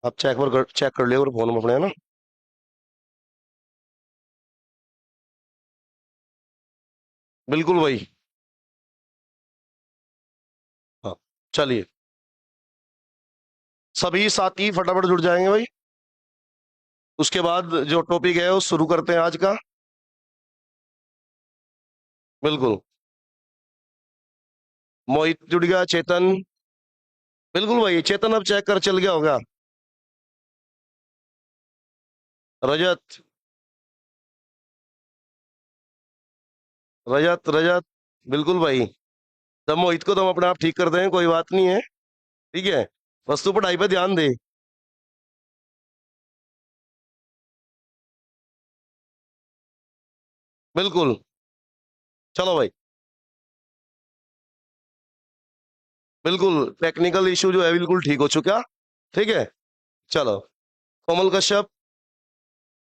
आप चेक कर लिया फोन में अपने, है ना। बिल्कुल भाई। हाँ, चलिए। सभी साथी फटाफट जुड़ जाएंगे भाई। उसके बाद जो टॉपिक है वो शुरू करते हैं आज का। बिल्कुल। मोहित जुड़ गया, चेतन। बिल्कुल भाई, चेतन अब चेक कर चल गया होगा। रजत। रजत रजत। बिल्कुल भाई। तब मोहित को तो हम अपने आप ठीक कर देंगे, कोई बात नहीं है। ठीक है। बस तू पढ़ाई पे ध्यान दे। बिल्कुल। चलो भाई। बिल्कुल, टेक्निकल इशू जो है बिल्कुल ठीक हो चुका। ठीक है। चलो। Komal Kashyap.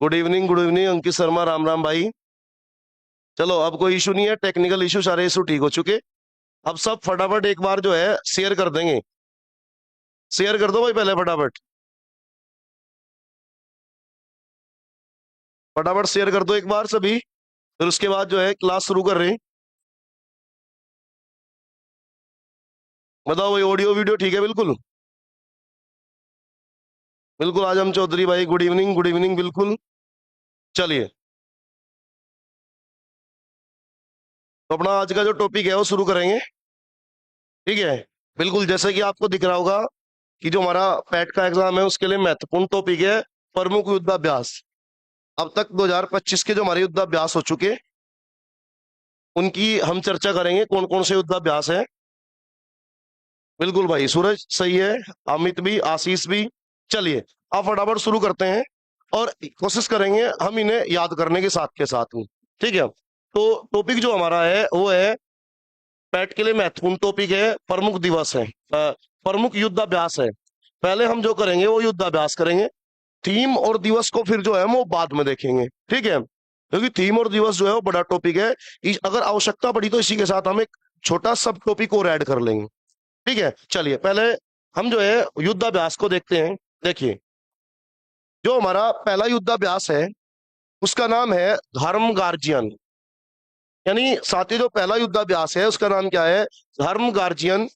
Good evening, good evening. Ankit Sharma, Ram Ram भाई। चलो, अब कोई इशू नहीं है, टेक्निकल इशू सारे इशू ठीक हो चुके। अब सब फटाफट एक बार जो है शेयर कर देंगे। शेयर कर दो भाई पहले फटाफट। फटाफट शेयर कर दो एक बार सभी। फिर उसके बाद जो है क्लास शुरू कर रहे हैं। बताओ भाई, ऑडियो वीडियो ठीक है बिल्कुल। बिल्कुल, आजम चौधरी भाई, गुड इवनिंग, गुड इवनिंग, बिल्कुल। चलिए। तो अपना आज का जो टॉपिक है वो शुरू करेंगे। ठीक है। बिल्कुल, जैसे कि आपको दिख रहा होगा कि जो हमारा पैट का एग्जाम है उसके लिए महत्वपूर्ण टॉपिक है प्रमुख युद्धाभ्यास। अब तक 2025 के जो हमारे युद्धाभ्यास हो चुके, उनकी हम चर्चा करेंगे, कौन कौन से युद्धाभ्यास है। बिल्कुल भाई, सूरज सही है। अमित भी, आशीष भी। चलिए, अब फटाफट शुरू करते हैं। और कोशिश करेंगे हम इन्हें याद करने के साथ में। ठीक है। तो टॉपिक जो हमारा है वो है, पैट के लिए महत्वपूर्ण टॉपिक है प्रमुख दिवस है, प्रमुख युद्धाभ्यास है। पहले हम जो करेंगे वो युद्धाभ्यास करेंगे। थीम और दिवस को फिर जो है वो बाद में देखेंगे। ठीक है, क्योंकि थीम और दिवस जो है वो बड़ा टॉपिक है। अगर आवश्यकता पड़ी तो इसी के साथ हम एक छोटा सब टॉपिक और ऐड कर लेंगे। ठीक है, चलिए पहले हम जो है युद्धाभ्यास को देखते हैं। देखिए, जो हमारा पहला युद्धाभ्यास है उसका नाम है धर्म गार्जियन। यानी साथी, जो पहला युद्धाभ्यास है उसका नाम क्या है? धर्म गार्जियन।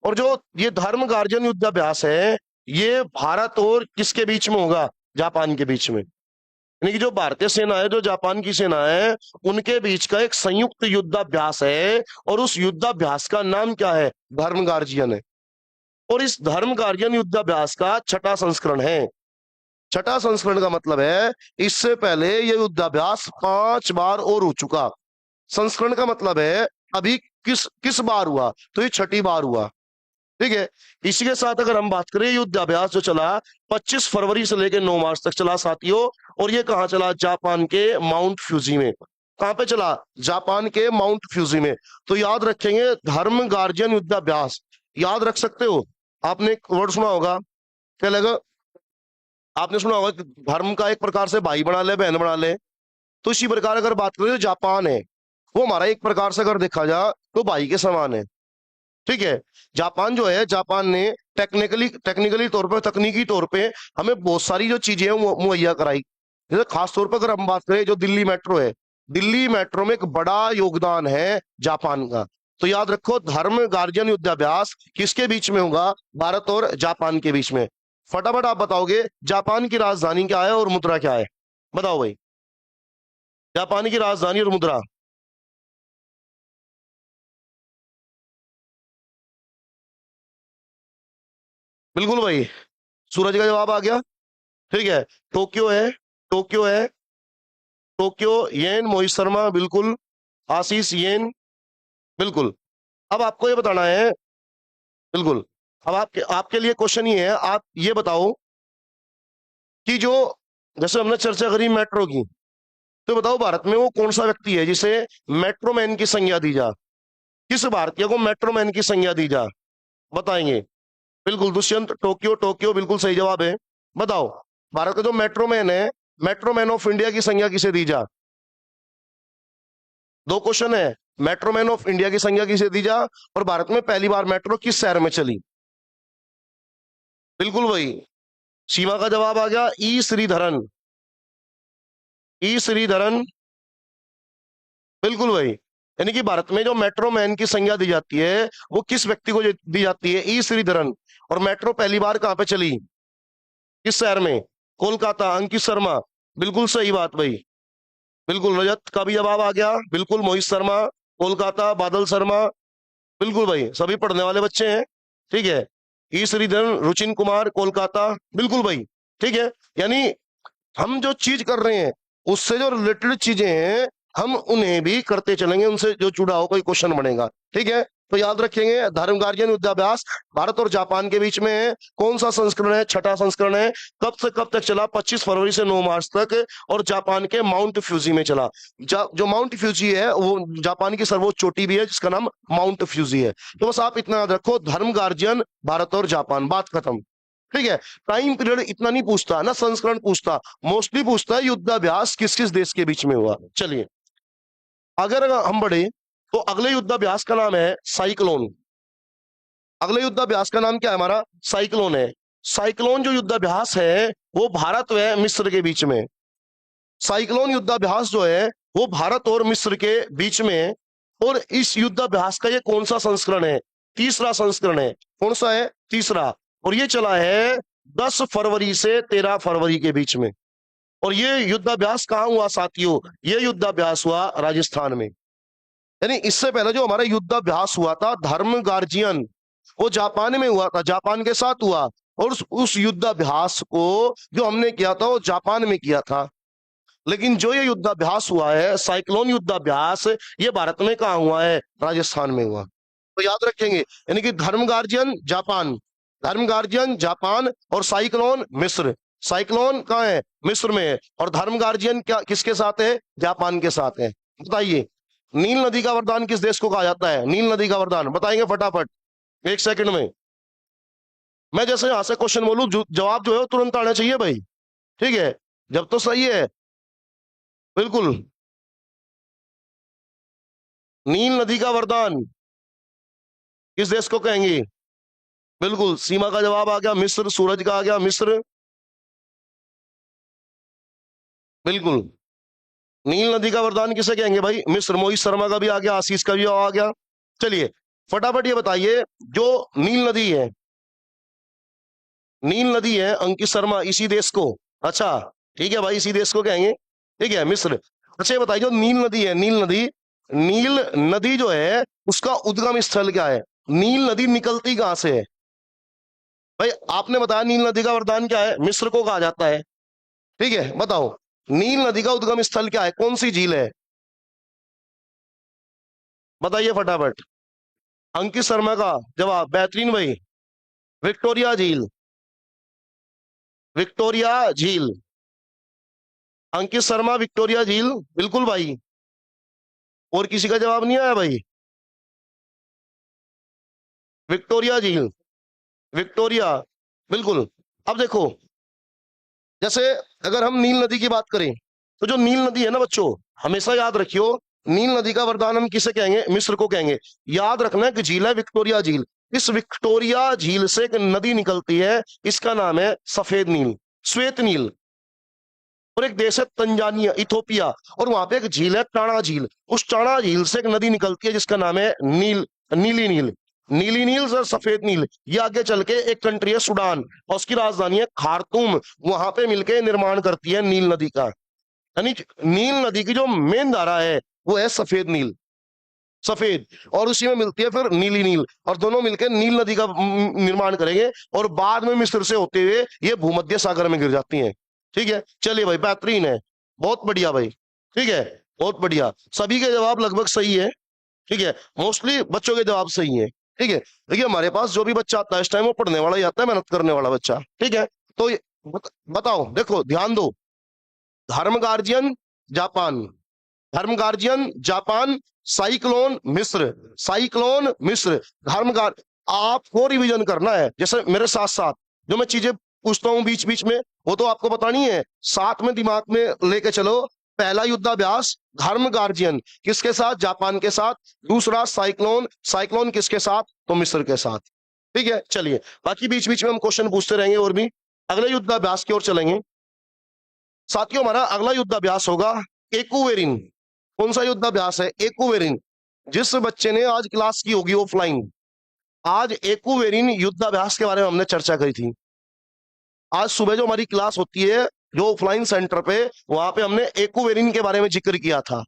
और जो ये धर्म गार्जियन युद्धाभ्यास है, ये भारत और किसके बीच में होगा? जापान के बीच में। यानी कि जो भारतीय सेना है, जो जापान की सेना है, उनके बीच का एक संयुक्त युद्धाभ्यास है। और उस युद्धाभ्यास का नाम क्या है? धर्म गार्जियन है। और इस धर्म गार्जियन युद्धाभ्यास का छठा संस्करण है। छठा संस्करण का मतलब है इससे पहले यह युद्धाभ्यास 5 बार और हो चुका। संस्करण का मतलब है अभी किस किस बार हुआ, तो ये छठी बार हुआ। ठीक है। इसी के साथ अगर हम बात करें, युद्धाभ्यास जो चला 25 फरवरी से लेकर 9 मार्च तक चला साथियों। और ये कहाँ चला? जापान के माउंट फ्यूजी में। कहां पे चला? जापान के माउंट फ्यूजी में। तो याद रखेंगे, धर्म गार्जियन युद्धाभ्यास। याद रख सकते हो। आपने एक वर्ड सुना होगा, क्या लगा? आपने सुना होगा कि धर्म का एक प्रकार से भाई बना ले, बहन बना ले। तो इसी प्रकार अगर बात करें, जो जापान है वो हमारा एक प्रकार से अगर देखा जाए तो भाई के समान है। ठीक है। जापान जो है, जापान ने टेक्निकली टेक्निकली तौर पे, तकनीकी तौर पे हमें बहुत सारी जो चीजें हैं वो मुहैया कराई। जैसे खास तौर पर अगर हम बात करें, जो दिल्ली मेट्रो है, दिल्ली मेट्रो में एक बड़ा योगदान है जापान का। तो याद रखो, धर्म गार्जियन युद्धाभ्यास किसके बीच में होगा? भारत और जापान के बीच में। फटाफट आप बताओगे जापान की राजधानी क्या है और मुद्रा क्या है? बताओ भाई। जापान की राजधानी और मुद्रा। बिल्कुल भाई, सूरज का जवाब आ गया। ठीक है। टोक्यो है। टोक्यो है। टोक्यो येन, मोहित शर्मा बिल्कुल। आशीष येन। बिल्कुल। अब आपको ये बताना है। बिल्कुल। अब आपके आपके लिए क्वेश्चन ये है, आप ये बताओ कि जो, जैसे हमने चर्चा करी मेट्रो की, तो बताओ भारत में वो कौन सा व्यक्ति है जिसे मेट्रो मैन की संज्ञा दी जा? किस भारतीय को मेट्रो मैन की संज्ञा दी जा? बताएंगे। बिल्कुल, दुष्यंत। टोक्यो, टोक्यो बिल्कुल सही जवाब है। बताओ, भारत का जो मेट्रो मैन है, मेट्रो मैन ऑफ इंडिया की संज्ञा किसे दी जा? दो क्वेश्चन है। मेट्रो मैन ऑफ इंडिया की संज्ञा किसे दी जा, और भारत में पहली बार मेट्रो किस शहर में चली? बिल्कुल भाई, सीमा का जवाब आ गया ई श्रीधरन। ई श्रीधरन, बिल्कुल भाई। यानी कि भारत में जो मेट्रो मैन की संज्ञा दी जाती है वो किस व्यक्ति को दी जाती है? ई श्रीधरन। और मेट्रो पहली बार कहां पे चली, किस शहर में? कोलकाता। अंकित शर्मा, बिल्कुल सही बात भाई। बिल्कुल, रजत का भी जवाब आ गया, बिल्कुल। मोहित शर्मा कोलकाता, बादल शर्मा, बिल्कुल भाई, सभी पढ़ने वाले बच्चे हैं। ठीक है, ई श्रीधरन, रुचिन कुमार कोलकाता, बिल्कुल भाई। ठीक है, यानी हम जो चीज कर रहे हैं उससे जो रिलेटेड चीजें हैं हम उन्हें भी करते चलेंगे, उनसे जो जुड़ा हो कोई क्वेश्चन बनेगा। ठीक है, तो याद रखेंगे धर्म गार्जियन युद्धाभ्यास भारत और जापान के बीच में है। कौन सा संस्करण है? छठा संस्करण है। कब से कब तक चला? 25 फरवरी से 9 मार्च तक, और जापान के माउंट फ्यूजी में चला। जो माउंट फ्यूजी है वो जापान की सर्वोच्च चोटी भी है जिसका नाम माउंट फ्यूजी है। तो बस आप इतना याद रखो, धर्म गार्जियन भारत और जापान, बात खत्म। ठीक है, टाइम पीरियड इतना नहीं पूछता ना, संस्करण पूछता, मोस्टली पूछता है युद्धाभ्यास किस किस देश के बीच में हुआ। चलिए अगर हम बढ़े तो अगले युद्धाभ्यास का नाम है साइक्लोन। अगले युद्धाभ्यास का नाम क्या है हमारा? साइक्लोन है। साइक्लोन जो युद्धाभ्यास है वो भारत व मिस्र के बीच में। साइक्लोन युद्धाभ्यास जो है वो भारत और मिस्र के बीच में है। और इस युद्धाभ्यास का ये कौन सा संस्करण है? तीसरा संस्करण है। कौन सा है? तीसरा। और ये चला है 10 फरवरी से 13 फरवरी के बीच में। और ये युद्धाभ्यास कहां हुआ साथियों? ये युद्धाभ्यास हुआ राजस्थान में। यानी इससे पहले जो हमारा युद्धाभ्यास हुआ था धर्म गार्जियन, वो जापान में हुआ था, जापान के साथ हुआ। और उस युद्धाभ्यास को जो हमने किया था वो जापान में किया था। लेकिन जो ये युद्धाभ्यास हुआ है साइक्लोन युद्धाभ्यास, ये भारत में कहा हुआ है? राजस्थान में हुआ। तो याद रखेंगे, यानी कि धर्म गार्जियन जापान, धर्म गार्जियन जापान, और साइक्लोन मिस्र। साइक्लोन कहाँ है? मिस्र में है। और धर्म गार्जियन क्या किसके साथ है? जापान के साथ है। बताइए, नील नदी का वरदान किस देश को कहा जाता है? नील नदी का वरदान बताएंगे फटाफट, 1 सेकंड में। मैं जैसे यहां से क्वेश्चन बोलूं जवाब जो है तुरंत आना चाहिए भाई। ठीक है, जब तो सही है, बिल्कुल। नील नदी का वरदान किस देश को कहेंगे? बिल्कुल, सीमा का जवाब आ गया मिस्र, सूरज का आ गया मिस्र, बिल्कुल। नील नदी का वरदान किसे कहेंगे भाई? मिस्र। मोहित शर्मा का भी आ गया, आशीष का भी आ गया। चलिए फटाफट ये बताइए, जो नील नदी है, नील नदी है अंकित शर्मा, इसी देश को, अच्छा ठीक है भाई, इसी देश को कहेंगे। ठीक है, मिस्र। अच्छा ये बताइए, जो नील नदी है, नील नदी, नील नदी जो है उसका उद्गम स्थल क्या है? नील नदी निकलती कहां से है भाई? आपने बताया नील नदी का वरदान क्या है? मिस्र को कहा जाता है। ठीक है, बताओ नील नदी का उद्गम स्थल क्या है? कौन सी झील है? बताइए फटाफट। अंकित शर्मा का जवाब बेहतरीन भाई, विक्टोरिया झील। विक्टोरिया झील, अंकित शर्मा विक्टोरिया झील, बिल्कुल भाई। और किसी का जवाब नहीं आया भाई? विक्टोरिया झील, विक्टोरिया, बिल्कुल। अब देखो, जैसे अगर हम नील नदी की बात करें तो जो नील नदी है ना बच्चों, हमेशा याद रखियो, नील नदी का वरदान हम किसे कहेंगे? मिस्र को कहेंगे। याद रखना कि झील है विक्टोरिया झील। इस विक्टोरिया झील से एक नदी निकलती है, इसका नाम है सफेद नील, श्वेत नील। और एक देश है तंजानिया, इथोपिया, और वहां पे एक झील है टाणा झील। उस टाणा झील से एक नदी निकलती है जिसका नाम है नील, नीली नील। नीली नील और सफेद नील, ये आगे चल के एक कंट्री है सूडान, और उसकी राजधानी है खार्तूम, वहां पे मिलके निर्माण करती है नील नदी का। यानी नील नदी की जो मेन धारा है वो है सफेद नील, सफेद, और उसी में मिलती है फिर नीली नील, और दोनों मिलकर नील नदी का निर्माण करेंगे, और बाद में मिस्र से होते हुए ये भूमध्य सागर में गिर जाती हैं। ठीक है, चलिए भाई, बेहतरीन है, बहुत बढ़िया भाई। ठीक है, बहुत बढ़िया, सभी के जवाब लगभग सही है। ठीक है, मोस्टली बच्चों के जवाब सही है। ठीक है, देखिए हमारे पास जो भी बच्चा आता है इस टाइम वो पढ़ने वाला ही आता है, मेहनत करने वाला बच्चा। ठीक है, तो बताओ, देखो ध्यान दो, धर्म गार्जियन जापान, धर्म गार्जियन जापान, साइक्लोन मिस्र, साइक्लोन मिस्र, धर्म गार, आपको रिवीजन करना है, जैसे मेरे साथ साथ जो मैं चीजें पूछता हूँ बीच बीच में वो तो आपको बतानी है, साथ में दिमाग में लेके चलो। पहला युद्धाभ्यास धर्म गार्जियन किसके साथ? जापान के साथ। दूसरा साइक्लोन, साइक्लोन किसके साथ? तो मिस्र के साथ। ठीक है, चलिए बाकी बीच बीच में हम क्वेश्चन पूछते रहेंगे और भी। अगले युद्धाभ्यास की ओर चलेंगे साथियों। हमारा अगला युद्धाभ्यास होगा एक्वेरिन। कौन सा युद्धाभ्यास है? एक्वेरिन। जिस बच्चे ने आज क्लास की होगी ऑफलाइन, आज एक्वेरिन युद्धाभ्यास के बारे में हमने चर्चा करी थी। आज सुबह जो हमारी क्लास होती है जो ऑफलाइन सेंटर पे, वहां पे हमने एक्वेरिन के बारे में जिक्र किया था।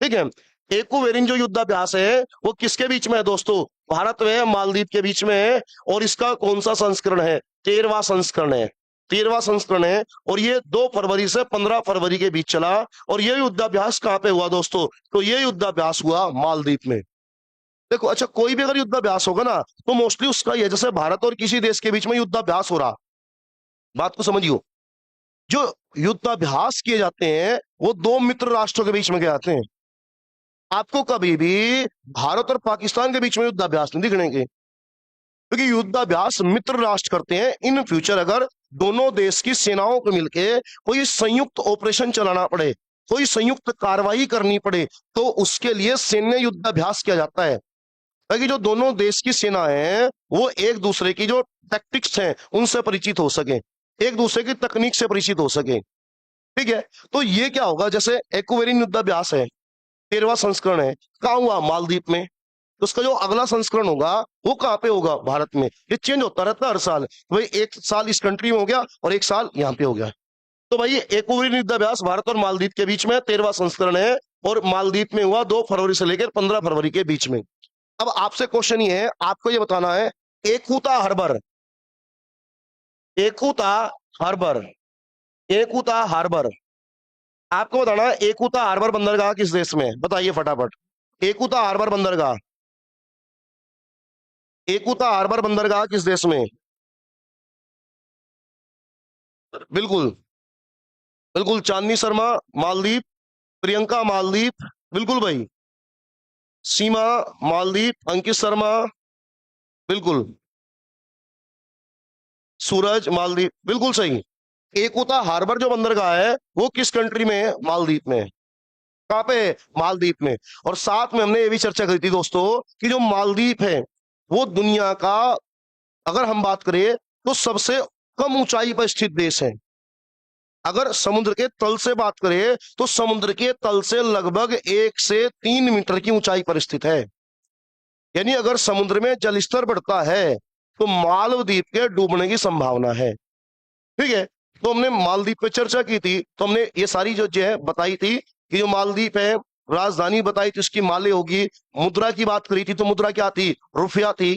ठीक है, एक्वेरिन जो युद्धाभ्यास है वो किसके बीच में है दोस्तों? भारत व मालदीव के बीच में है। और इसका कौन सा संस्करण है? 13वां संस्करण है। 13वां संस्करण है और ये 2 फरवरी से 15 फरवरी के बीच चला। और ये युद्धाभ्यास कहां पे हुआ दोस्तों? तो ये युद्धाभ्यास हुआ मालदीव में। देखो, अच्छा, कोई भी अगर युद्धाभ्यास होगा ना तो मोस्टली उसका ये, जैसे भारत और किसी देश के बीच में युद्धाभ्यास हो रहा, बात को समझियो, जो युद्धाभ्यास किए जाते हैं वो 2 मित्र राष्ट्रों के बीच में किए जाते हैं। आपको कभी भी भारत और पाकिस्तान के बीच में युद्धाभ्यास नहीं दिखने के, क्योंकि युद्धाभ्यास मित्र राष्ट्र करते हैं। इन फ्यूचर अगर दोनों देश की सेनाओं को मिलके कोई संयुक्त ऑपरेशन चलाना पड़े, कोई संयुक्त कार्रवाई करनी पड़े, तो उसके लिए सैन्य युद्धाभ्यास किया जाता है, ताकि जो दोनों देश की सेना है वो एक दूसरे की जो टैक्टिक्स हैं उनसे परिचित हो सके, एक दूसरे की तकनीक से परिचित हो सके। ठीक है, तो ये क्या होगा, जैसे एक्वेरिन युद्धाभ्यास है, 13वां संस्करण है, कहाँ हुआ? मालदीव में। तो उसका जो अगला संस्करण होगा वो कहाँ पे होगा? भारत में। ये चेंज होता रहता है हर साल। भाई एक साल इस कंट्री में हो गया और एक साल यहाँ पे हो गया। तो भाई एक्वेरिन युद्धाभ्यास भारत और मालदीव के बीच में 13वां संस्करण है और मालदीव में हुआ 2 फरवरी से लेकर 15 फरवरी के बीच में। अब आपसे क्वेश्चन ये है, आपको ये बताना है एकूता हार्बर, एकूता हार्बर, एकूता हार्बर, आपको बताना है एकूता हार्बर बंदरगाह किस देश में है? बताइए फटाफट। एकूता हार्बर बंदरगाह, एकूता हार्बर बंदरगाह किस देश में? बिल्कुल बिल्कुल, चांदनी शर्मा मालदीव, प्रियंका मालदीव, बिल्कुल भाई, सीमा मालदीव, अंकित शर्मा, बिल्कुल, सूरज मालदीव, बिल्कुल सही। एकूता हार्बर जो बंदरगाह है वो किस कंट्री में है? मालदीव में। कहाँ पे? मालदीव में। और साथ में हमने ये भी चर्चा करी थी दोस्तों कि जो मालदीव है वो दुनिया का, अगर हम बात करें तो सबसे कम ऊंचाई पर स्थित देश है। अगर समुद्र के तल से बात करें तो समुद्र के तल से लगभग 1 से 3 मीटर की ऊंचाई पर स्थित है। यानी अगर समुद्र में जलस्तर बढ़ता है तो मालदीव के डूबने की संभावना है। ठीक है, तो हमने मालदीव पे चर्चा की थी, तो हमने ये सारी जो है बताई थी कि जो मालदीव है, राजधानी बताई थी उसकी माले होगी। मुद्रा की बात करी थी तो मुद्रा क्या थी? रुपया थी।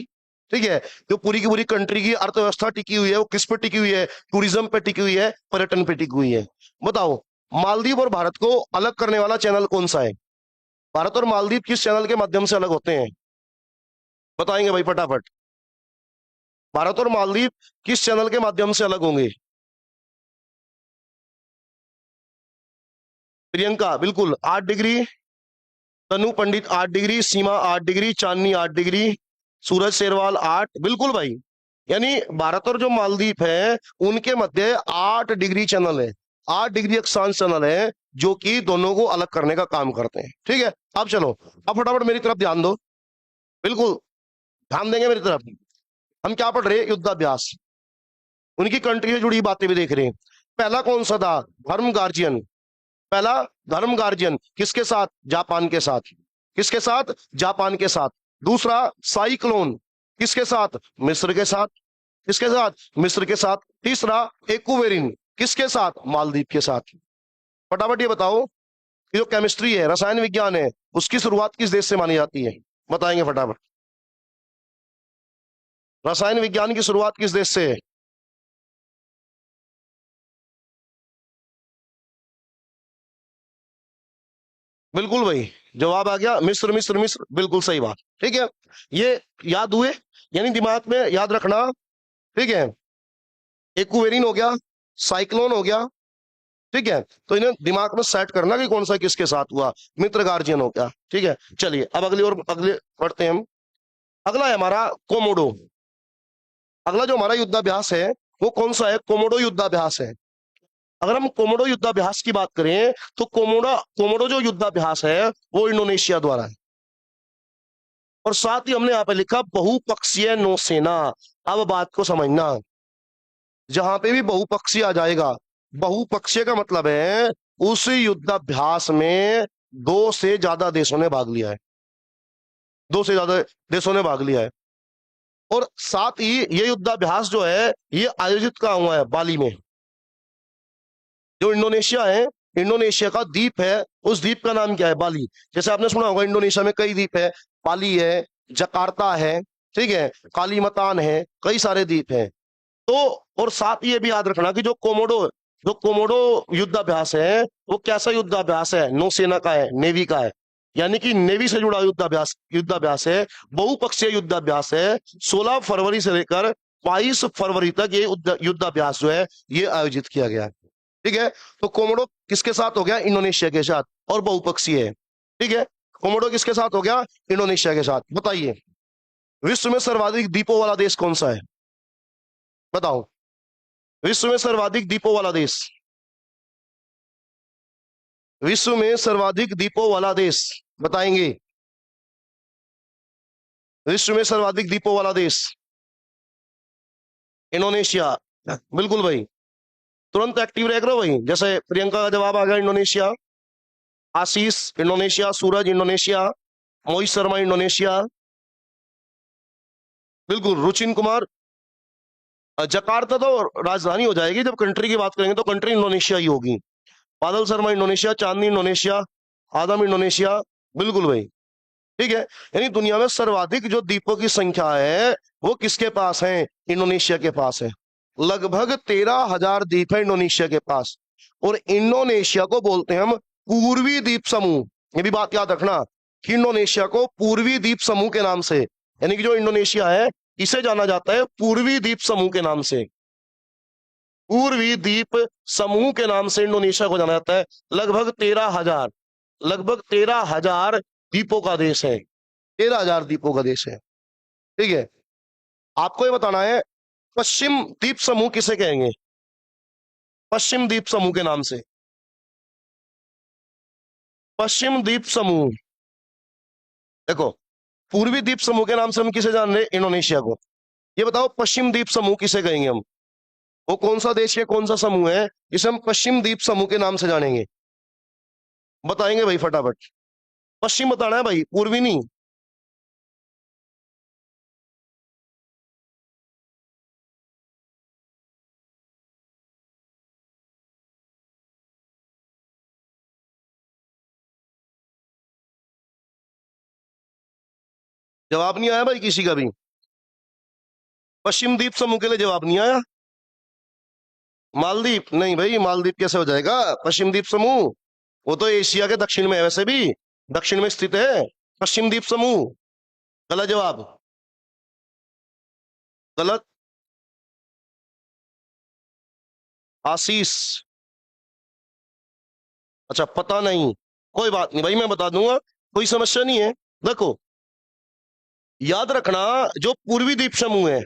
ठीक है, जो पूरी की पूरी कंट्री की अर्थव्यवस्था टिकी हुई है वो किस पे टिकी हुई है? टूरिज्म पे टिकी हुई है, पर्यटन पे टिकी हुई है। बताओ, मालदीव और भारत को अलग करने वाला चैनल कौन सा है? भारत और मालदीव किस चैनल के माध्यम से अलग होते हैं? बताएंगे भाई फटाफट। भारत और मालदीव किस चैनल के माध्यम से अलग होंगे? प्रियंका बिल्कुल 8 डिग्री, तनु पंडित 8 डिग्री, सीमा 8 डिग्री, चांदनी 8 डिग्री, सूरज शेरवाल 8, बिल्कुल भाई। यानी भारत और जो मालदीव है उनके मध्य 8 डिग्री चैनल है, 8 डिग्री अक्षांश चैनल है जो कि दोनों को अलग करने का काम करते हैं। ठीक है, अब चलो, अब फटाफट मेरी तरफ ध्यान दो, बिल्कुल ध्यान देंगे मेरी तरफ। हम क्या पढ़ रहे हैं? युद्धाभ्यास, उनकी कंट्री से जुड़ी बातें भी देख रहे हैं। पहला कौन सा था? धर्म गार्जियन। पहला धर्म गार्जियन किसके साथ? जापान के साथ। किसके साथ? जापान के साथ। दूसरा साइक्लोन किसके साथ? मिस्र के साथ। किसके साथ? मिस्र के साथ। तीसरा एक्वेरिन किसके साथ? मालदीव के साथ। फटाफट ये बताओ कि जो केमिस्ट्री है, रसायन विज्ञान है, उसकी शुरुआत किस देश से मानी जाती है? बताएंगे फटाफट। रसायन विज्ञान की शुरुआत किस देश से है? बिल्कुल भाई, जवाब आ गया, मिस्र मिस्र मिस्र, बिल्कुल सही बात। ठीक है, ये याद हुए, यानी दिमाग में याद रखना। ठीक है, एक्वेरिन हो गया, साइक्लोन हो गया। ठीक है, तो इन्हें दिमाग में सेट करना कि कौन सा किसके साथ हुआ। मित्र गार्जियन हो गया। ठीक है, चलिए अब अगले पढ़ते हैं हम। अगला है हमारा कोमोडो। अगला जो हमारा युद्धाभ्यास है वो कौन सा है? कोमोडो युद्धाभ्यास है। अगर हम कोमोडो युद्धाभ्यास की बात करें तो कोमोडो कोमोडो जो युद्धाभ्यास है वो इंडोनेशिया द्वारा है। और साथ ही हमने यहां पे लिखा बहुपक्षीय नौसेना। अब बात को समझना, जहां पे भी बहुपक्षीय आ जाएगा, बहुपक्षीय का मतलब है उस युद्धाभ्यास में दो से ज्यादा देशों ने भाग लिया है, दो से ज्यादा देशों ने भाग लिया है। और साथ ही ये युद्धाभ्यास जो है ये आयोजित कहाँ हुआ है, बाली में। जो इंडोनेशिया है, इंडोनेशिया का द्वीप है, उस द्वीप का नाम क्या है, बाली। जैसे आपने सुना होगा इंडोनेशिया में कई द्वीप है, बाली है, जकार्ता है, ठीक है, कालीमतान है, कई सारे द्वीप हैं। तो और साथ ही ये भी याद रखना कि जो कोमोडो युद्धाभ्यास है वो कैसा युद्धाभ्यास है, नौसेना का है, नेवी का है, यानी कि नेवी से जुड़ा युद्धाभ्यास युद्धाभ्यास है, बहुपक्षीय युद्धाभ्यास है। 16 फरवरी से लेकर 22 फरवरी तक ये युद्धाभ्यास जो है ये आयोजित किया गया है। ठीक है, तो कोमोडो किसके साथ हो गया, इंडोनेशिया के साथ, और बहुपक्षीय है। ठीक है, कोमोडो किसके साथ हो गया, इंडोनेशिया के साथ। बताइए विश्व में सर्वाधिक द्वीपों वाला देश कौन सा है, बताओ, विश्व में सर्वाधिक द्वीपों वाला देश, विश्व में सर्वाधिक द्वीपों वाला देश बताएंगे, विश्व में सर्वाधिक द्वीपों वाला देश, इंडोनेशिया। बिल्कुल भाई, तुरंत एक्टिव रह करो भाई। जैसे प्रियंका का जवाब आ गया इंडोनेशिया, आशीष इंडोनेशिया, सूरज इंडोनेशिया, मोहित शर्मा इंडोनेशिया, बिल्कुल। रुचिन कुमार, जकार्ता तो राजधानी हो जाएगी, जब कंट्री की बात करेंगे तो कंट्री इंडोनेशिया ही होगी। बादल शर्मा इंडोनेशिया, चांदनी इंडोनेशिया, आदम इंडोनेशिया, बिल्कुल भाई। ठीक है, यानी दुनिया में सर्वाधिक जो द्वीपों की संख्या है वो किसके पास है, इंडोनेशिया के पास है। लगभग 13,000 द्वीप है इंडोनेशिया के पास। और इंडोनेशिया को बोलते हैं हम पूर्वी द्वीप समूह, ये भी बात याद रखना कि इंडोनेशिया को पूर्वी द्वीप समूह के नाम से, यानी कि जो इंडोनेशिया है इसे जाना जाता है पूर्वी द्वीप समूह के नाम से, पूर्वी द्वीप समूह के नाम से इंडोनेशिया को जाना जाता है। लगभग 13,000 द्वीपों का देश है, 13,000 द्वीपों का देश है। ठीक है, आपको ये बताना है पश्चिम द्वीप समूह किसे कहेंगे, पश्चिम द्वीप समूह के नाम से, पश्चिम द्वीप समूह। देखो, पूर्वी द्वीप समूह के नाम से हम किसे जान रहे हैं, इंडोनेशिया को। ये बताओ पश्चिम द्वीप समूह किसे कहेंगे हम, वो कौन सा देश है, कौन सा समूह है जिसे हम पश्चिम द्वीप समूह के नाम से जानेंगे, बताएंगे भाई फटाफट। पश्चिम बताना है भाई, पूर्वी नहीं। जवाब नहीं आया भाई किसी का भी, पश्चिम द्वीप समूह के लिए जवाब नहीं आया। मालदीव नहीं भाई, मालदीव कैसे हो जाएगा पश्चिम द्वीप समूह, वो तो एशिया के दक्षिण में है, वैसे भी दक्षिण में स्थित है पश्चिम द्वीप समूह। गलत जवाब, गलत। आशीष, अच्छा पता नहीं, कोई बात नहीं भाई, मैं बता दूंगा, कोई समस्या नहीं है। देखो याद रखना, जो पूर्वी द्वीप समूह है,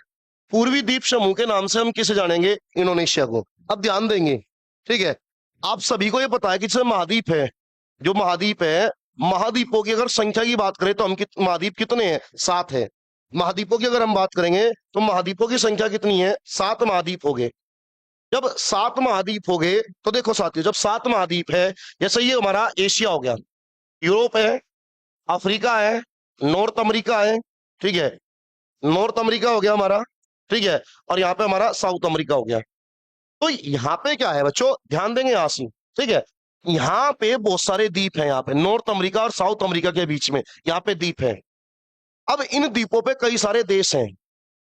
पूर्वी द्वीप समूह के नाम से हम किसे जानेंगे, इंडोनेशिया को। अब ध्यान देंगे, ठीक है, आप सभी को ये पता है कि जैसे महाद्वीप है, जो महाद्वीप है, महाद्वीपों की अगर संख्या की बात करें तो हम महाद्वीप कितने हैं, 7 है। महाद्वीपों की अगर हम बात करेंगे तो महाद्वीपों की संख्या कितनी है, 7 महाद्वीप हो गए। जब 7 महाद्वीप हो गए तो देखो साथियों, जब 7 महाद्वीप है, जैसे ये हमारा एशिया हो गया, यूरोप है, अफ्रीका है, नॉर्थ अमेरिका है, ठीक है, नॉर्थ अमेरिका हो गया हमारा, ठीक है, और यहाँ पे हमारा साउथ अमेरिका हो गया। तो यहाँ पे क्या है बच्चों, ध्यान देंगे यहाँ से, ठीक है, यहाँ पे बहुत सारे द्वीप हैं, यहाँ पे नॉर्थ अमेरिका और साउथ अमेरिका के बीच में यहाँ पे द्वीप है। अब इन द्वीपों पे कई सारे देश हैं,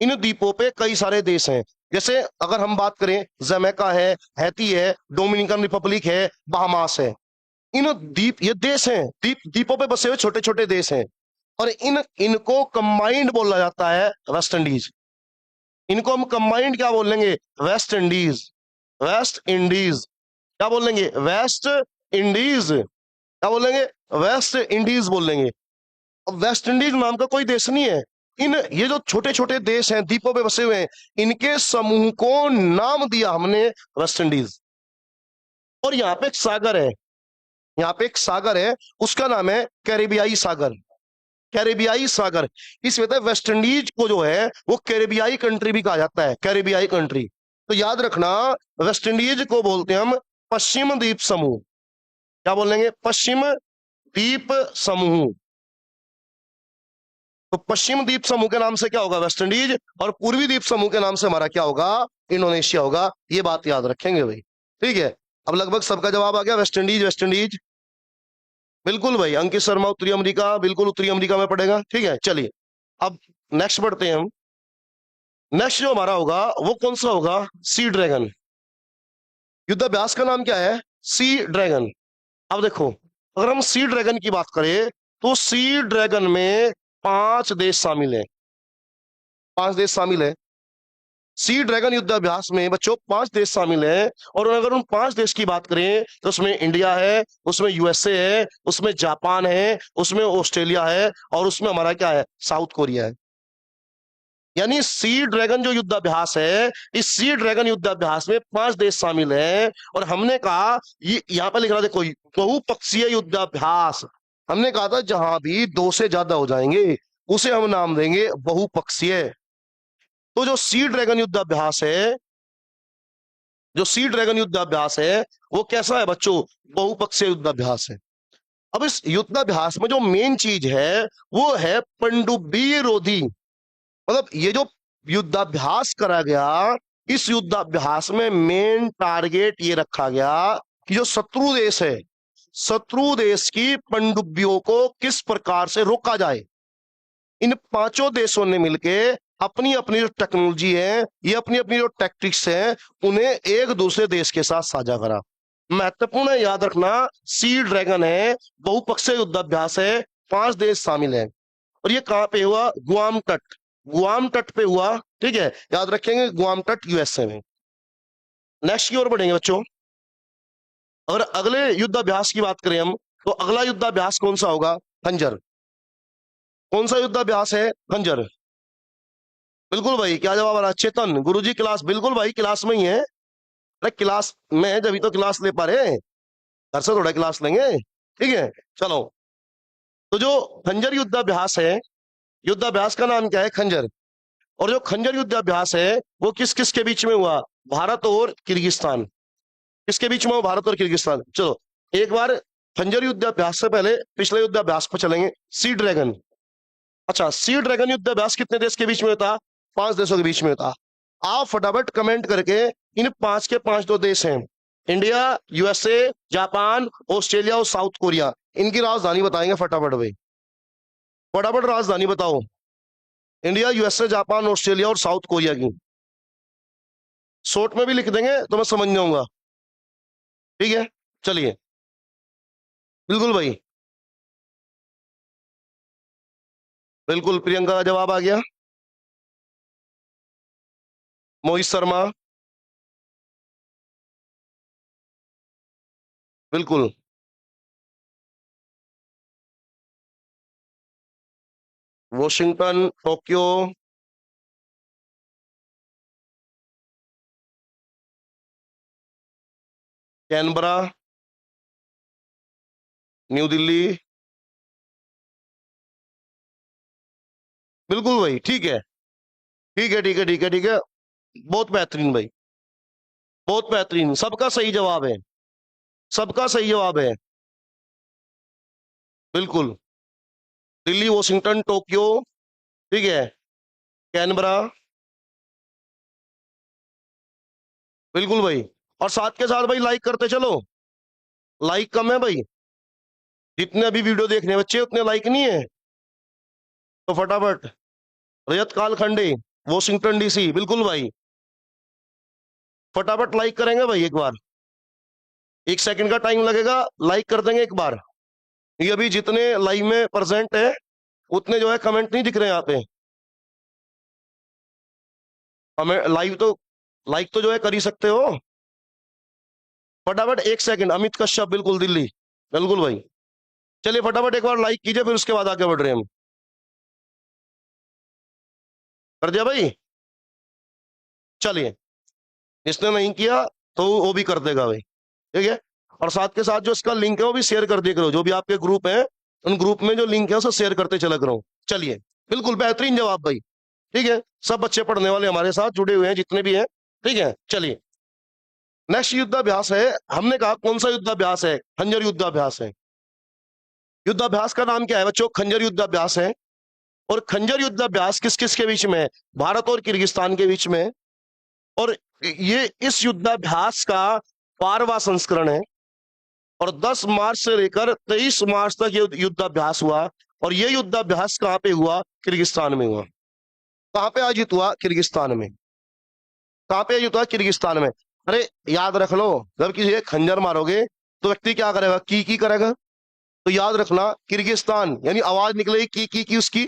इन द्वीपों पे कई सारे देश हैं। जैसे अगर हम बात करें, जमैका है, हैती है, डोमिनिकन रिपब्लिक है, बहामास है। इन द्वीप, ये देश हैं, द्वीपों पे बसे हुए छोटे छोटे देश हैं, और इनको कंबाइंड बोला जाता है वेस्ट इंडीज। इनको हम कंबाइंड क्या बोलेंगे, वेस्ट इंडीज, वेस्ट इंडीज। क्या बोलेंगे, वेस्ट इंडीज। क्या बोलेंगे, वेस्ट इंडीज बोलेंगे। अब वेस्ट इंडीज नाम का कोई देश नहीं है, इन ये जो छोटे छोटे देश हैं द्वीपों पे बसे हुए हैं, इनके समूह को नाम दिया हमने वेस्ट इंडीज। और यहाँ पे एक सागर है, यहाँ पे एक सागर है, उसका नाम है कैरेबियाई सागर, कैरेबियाई सागर। इस वजह वेस्ट इंडीज को जो है वो कैरेबियाई कंट्री भी कहा जाता है, कैरेबियाई कंट्री। तो याद रखना, वेस्ट इंडीज को बोलते हैं हम पश्चिम द्वीप समूह। क्या बोलेंगे? पश्चिम द्वीप समूह। तो पश्चिम द्वीप समूह के नाम से क्या होगा? West Indies. और पूर्वी द्वीप समूह के नाम से हमारा क्या होगा? इंडोनेशिया होगा। ये बात याद रखेंगे भाई, ठीक है। अब लगभग सबका जवाब आ गया, वेस्ट इंडीज, वेस्ट इंडीज। बिल्कुल भाई, अंकित शर्मा उत्तरी अमेरिका, बिल्कुल उत्तरी अमेरिका में पड़ेगा, ठीक है। चलिए अब नेक्स्ट बढ़ते हैं हम। नेक्स्ट जो हमारा होगा वो कौन सा होगा? Sea dragon. युद्धाभ्यास का नाम क्या है? Sea dragon. अब देखो, अगर हम सी ड्रैगन की बात करें तो सी ड्रैगन में 5 देश शामिल है। 5 देश शामिल है सी ड्रैगन युद्धाभ्यास में बच्चों। 5 देश शामिल हैं। और अगर उन 5 देश की बात करें तो उसमें इंडिया है, उसमें यूएसए है, उसमें जापान है, उसमें ऑस्ट्रेलिया है, और उसमें हमारा क्या है? साउथ कोरिया है। यानी सी ड्रैगन जो युद्धाभ्यास है, इस सी ड्रैगन युद्धाभ्यास में 5 देश शामिल हैं। और हमने कहा, ये यहां पर लिख रहा देखो, बहुपक्षीय युद्धाभ्यास। हमने कहा था जहां भी 2 से ज्यादा हो जाएंगे उसे हम नाम देंगे बहुपक्षीय। तो जो सी ड्रैगन युद्धाभ्यास है, जो सी ड्रैगन युद्धाभ्यास है वो कैसा है बच्चों? बहुपक्षीय युद्धाभ्यास है। अब इस युद्धाभ्यास में जो मेन चीज है वो है पनडुब्बी रोधी। मतलब ये जो युद्धाभ्यास करा गया, इस युद्धाभ्यास में मेन टारगेट ये रखा गया कि जो शत्रु देश है, शत्रु देश की पनडुब्बियों को किस प्रकार से रोका जाए। इन 5 देशों ने मिलके अपनी अपनी जो टेक्नोलॉजी है, ये अपनी अपनी जो टैक्टिक्स है, उन्हें एक दूसरे देश के साथ साझा करा। महत्वपूर्ण है, याद रखना, सी ड्रैगन है, बहुपक्षीय युद्धाभ्यास है, 5 देश शामिल हैं। और ये कहां पे हुआ? गुआम तट। गुआम तट पे हुआ, ठीक है, याद रखेंगे, गुआम तट यूएसए में। नेक्स्ट की ओर बढ़ेंगे बच्चों। अगर अगले युद्धाभ्यास की बात करें हम, तो अगला युद्धाभ्यास कौन सा होगा? खंजर। कौन सा युद्धाभ्यास है? खंजर। बिल्कुल भाई, क्या जवाब आ रहा है? चेतन, गुरुजी क्लास, बिल्कुल भाई क्लास में ही है। अरे क्लास में है जब तो क्लास ले पा रहे, घर से थोड़ा क्लास लेंगे, ठीक है। चलो, तो जो खंजर युद्धाभ्यास है, युद्धाभ्यास का नाम क्या है? खंजर। और जो खंजर युद्धाभ्यास है वो किस किस के बीच में हुआ? भारत और किर्गिस्तान। किसके बीच में हुआ? भारत और किर्गिस्तान। चलो एक बार खंजर युद्धाभ्यास से पहले पिछले युद्धाभ्यास पर चलेंगे, सी ड्रैगन। अच्छा, सी ड्रैगन युद्धाभ्यास कितने देश के बीच में होता? 5 देशों के बीच में होता। आप फटाफट कमेंट करके इन 5 के 5 जो देश हैं, इंडिया, यूएसए, जापान, ऑस्ट्रेलिया और साउथ कोरिया, इनकी राजधानी बताएंगे फटाफट भाई। फटाफट राजधानी बताओ, इंडिया, यूएसए, जापान, ऑस्ट्रेलिया और साउथ कोरिया की। शॉर्ट में भी लिख देंगे तो मैं समझ जाऊंगा, ठीक है। चलिए, बिल्कुल भाई, बिल्कुल प्रियंका का जवाब आ गया। मोहित शर्मा, बिल्कुल। Washington, Tokyo, Canberra, new Delhi. बिल्कुल भाई, ठीक है, ठीक है, ठीक है, ठीक है, ठीक है। बहुत बेहतरीन भाई, बहुत बेहतरीन, सबका सही जवाब है, सबका सही जवाब है। बिल्कुल, दिल्ली, वॉशिंगटन, टोक्यो, ठीक है, कैनबरा। बिल्कुल भाई। और साथ के साथ भाई लाइक करते चलो, लाइक कम है भाई, जितने अभी वीडियो देखने बच्चे उतने लाइक नहीं है। तो फटाफट, रजत कालखंडी, वॉशिंगटन डीसी, बिल्कुल भाई, फटाफट लाइक करेंगे भाई। एक बार 1 सेकंड का टाइम लगेगा, लाइक कर देंगे एक बार। ये अभी जितने लाइव में प्रेजेंट है उतने जो है कमेंट नहीं दिख रहे यहाँ पे हमें। लाइव तो, लाइक तो जो है कर ही सकते हो। फटाफट 1 सेकंड, अमित कश्यप, बिल्कुल दिल्ली, बिल्कुल भाई। चलिए फटाफट एक बार लाइक कीजिए, फिर उसके बाद आगे बढ़ रहे हैं हम। कर दिया भाई? चलिए, इसने नहीं किया तो वो भी कर देगा भाई, ठीक है। और साथ के साथ जो इसका लिंक है वो भी शेयर कर दिया करो, जो भी आपके ग्रुप है उन ग्रुप में जो लिंक है उसे शेयर करते चला करो। चलिए, बिल्कुल बेहतरीन जवाब भाई, ठीक है। सब बच्चे पढ़ने वाले हमारे साथ जुड़े हुए हैं जितने भी हैं, ठीक है, चलिए नेक्स्ट युद्धाभ्यास है, हमने कहा कौन सा युद्धाभ्यास है, खंजर युद्धाभ्यास है। युद्धाभ्यास का नाम क्या है बच्चों, खंजर युद्धाभ्यास है। और खंजर युद्धाभ्यास किस किस के बीच में है, भारत और किर्गिस्तान के बीच में। और ये इस युद्धाभ्यास का 12वां संस्करण है। और 10 मार्च से लेकर 23 मार्च तक ये युद्धाभ्यास हुआ। और ये युद्धाभ्यास कहां पे हुआ, किर्गिस्तान में हुआ। कहां पे आयोजित हुआ, किर्गिस्तान में। कहां पे आयोजित हुआ, किर्गिस्तान में। अरे याद रख लो, जब किसी एक खंजर मारोगे तो व्यक्ति क्या करेगा, की करेगा। तो याद रखना किर्गिस्तान, यानी आवाज निकलेगी की उसकी।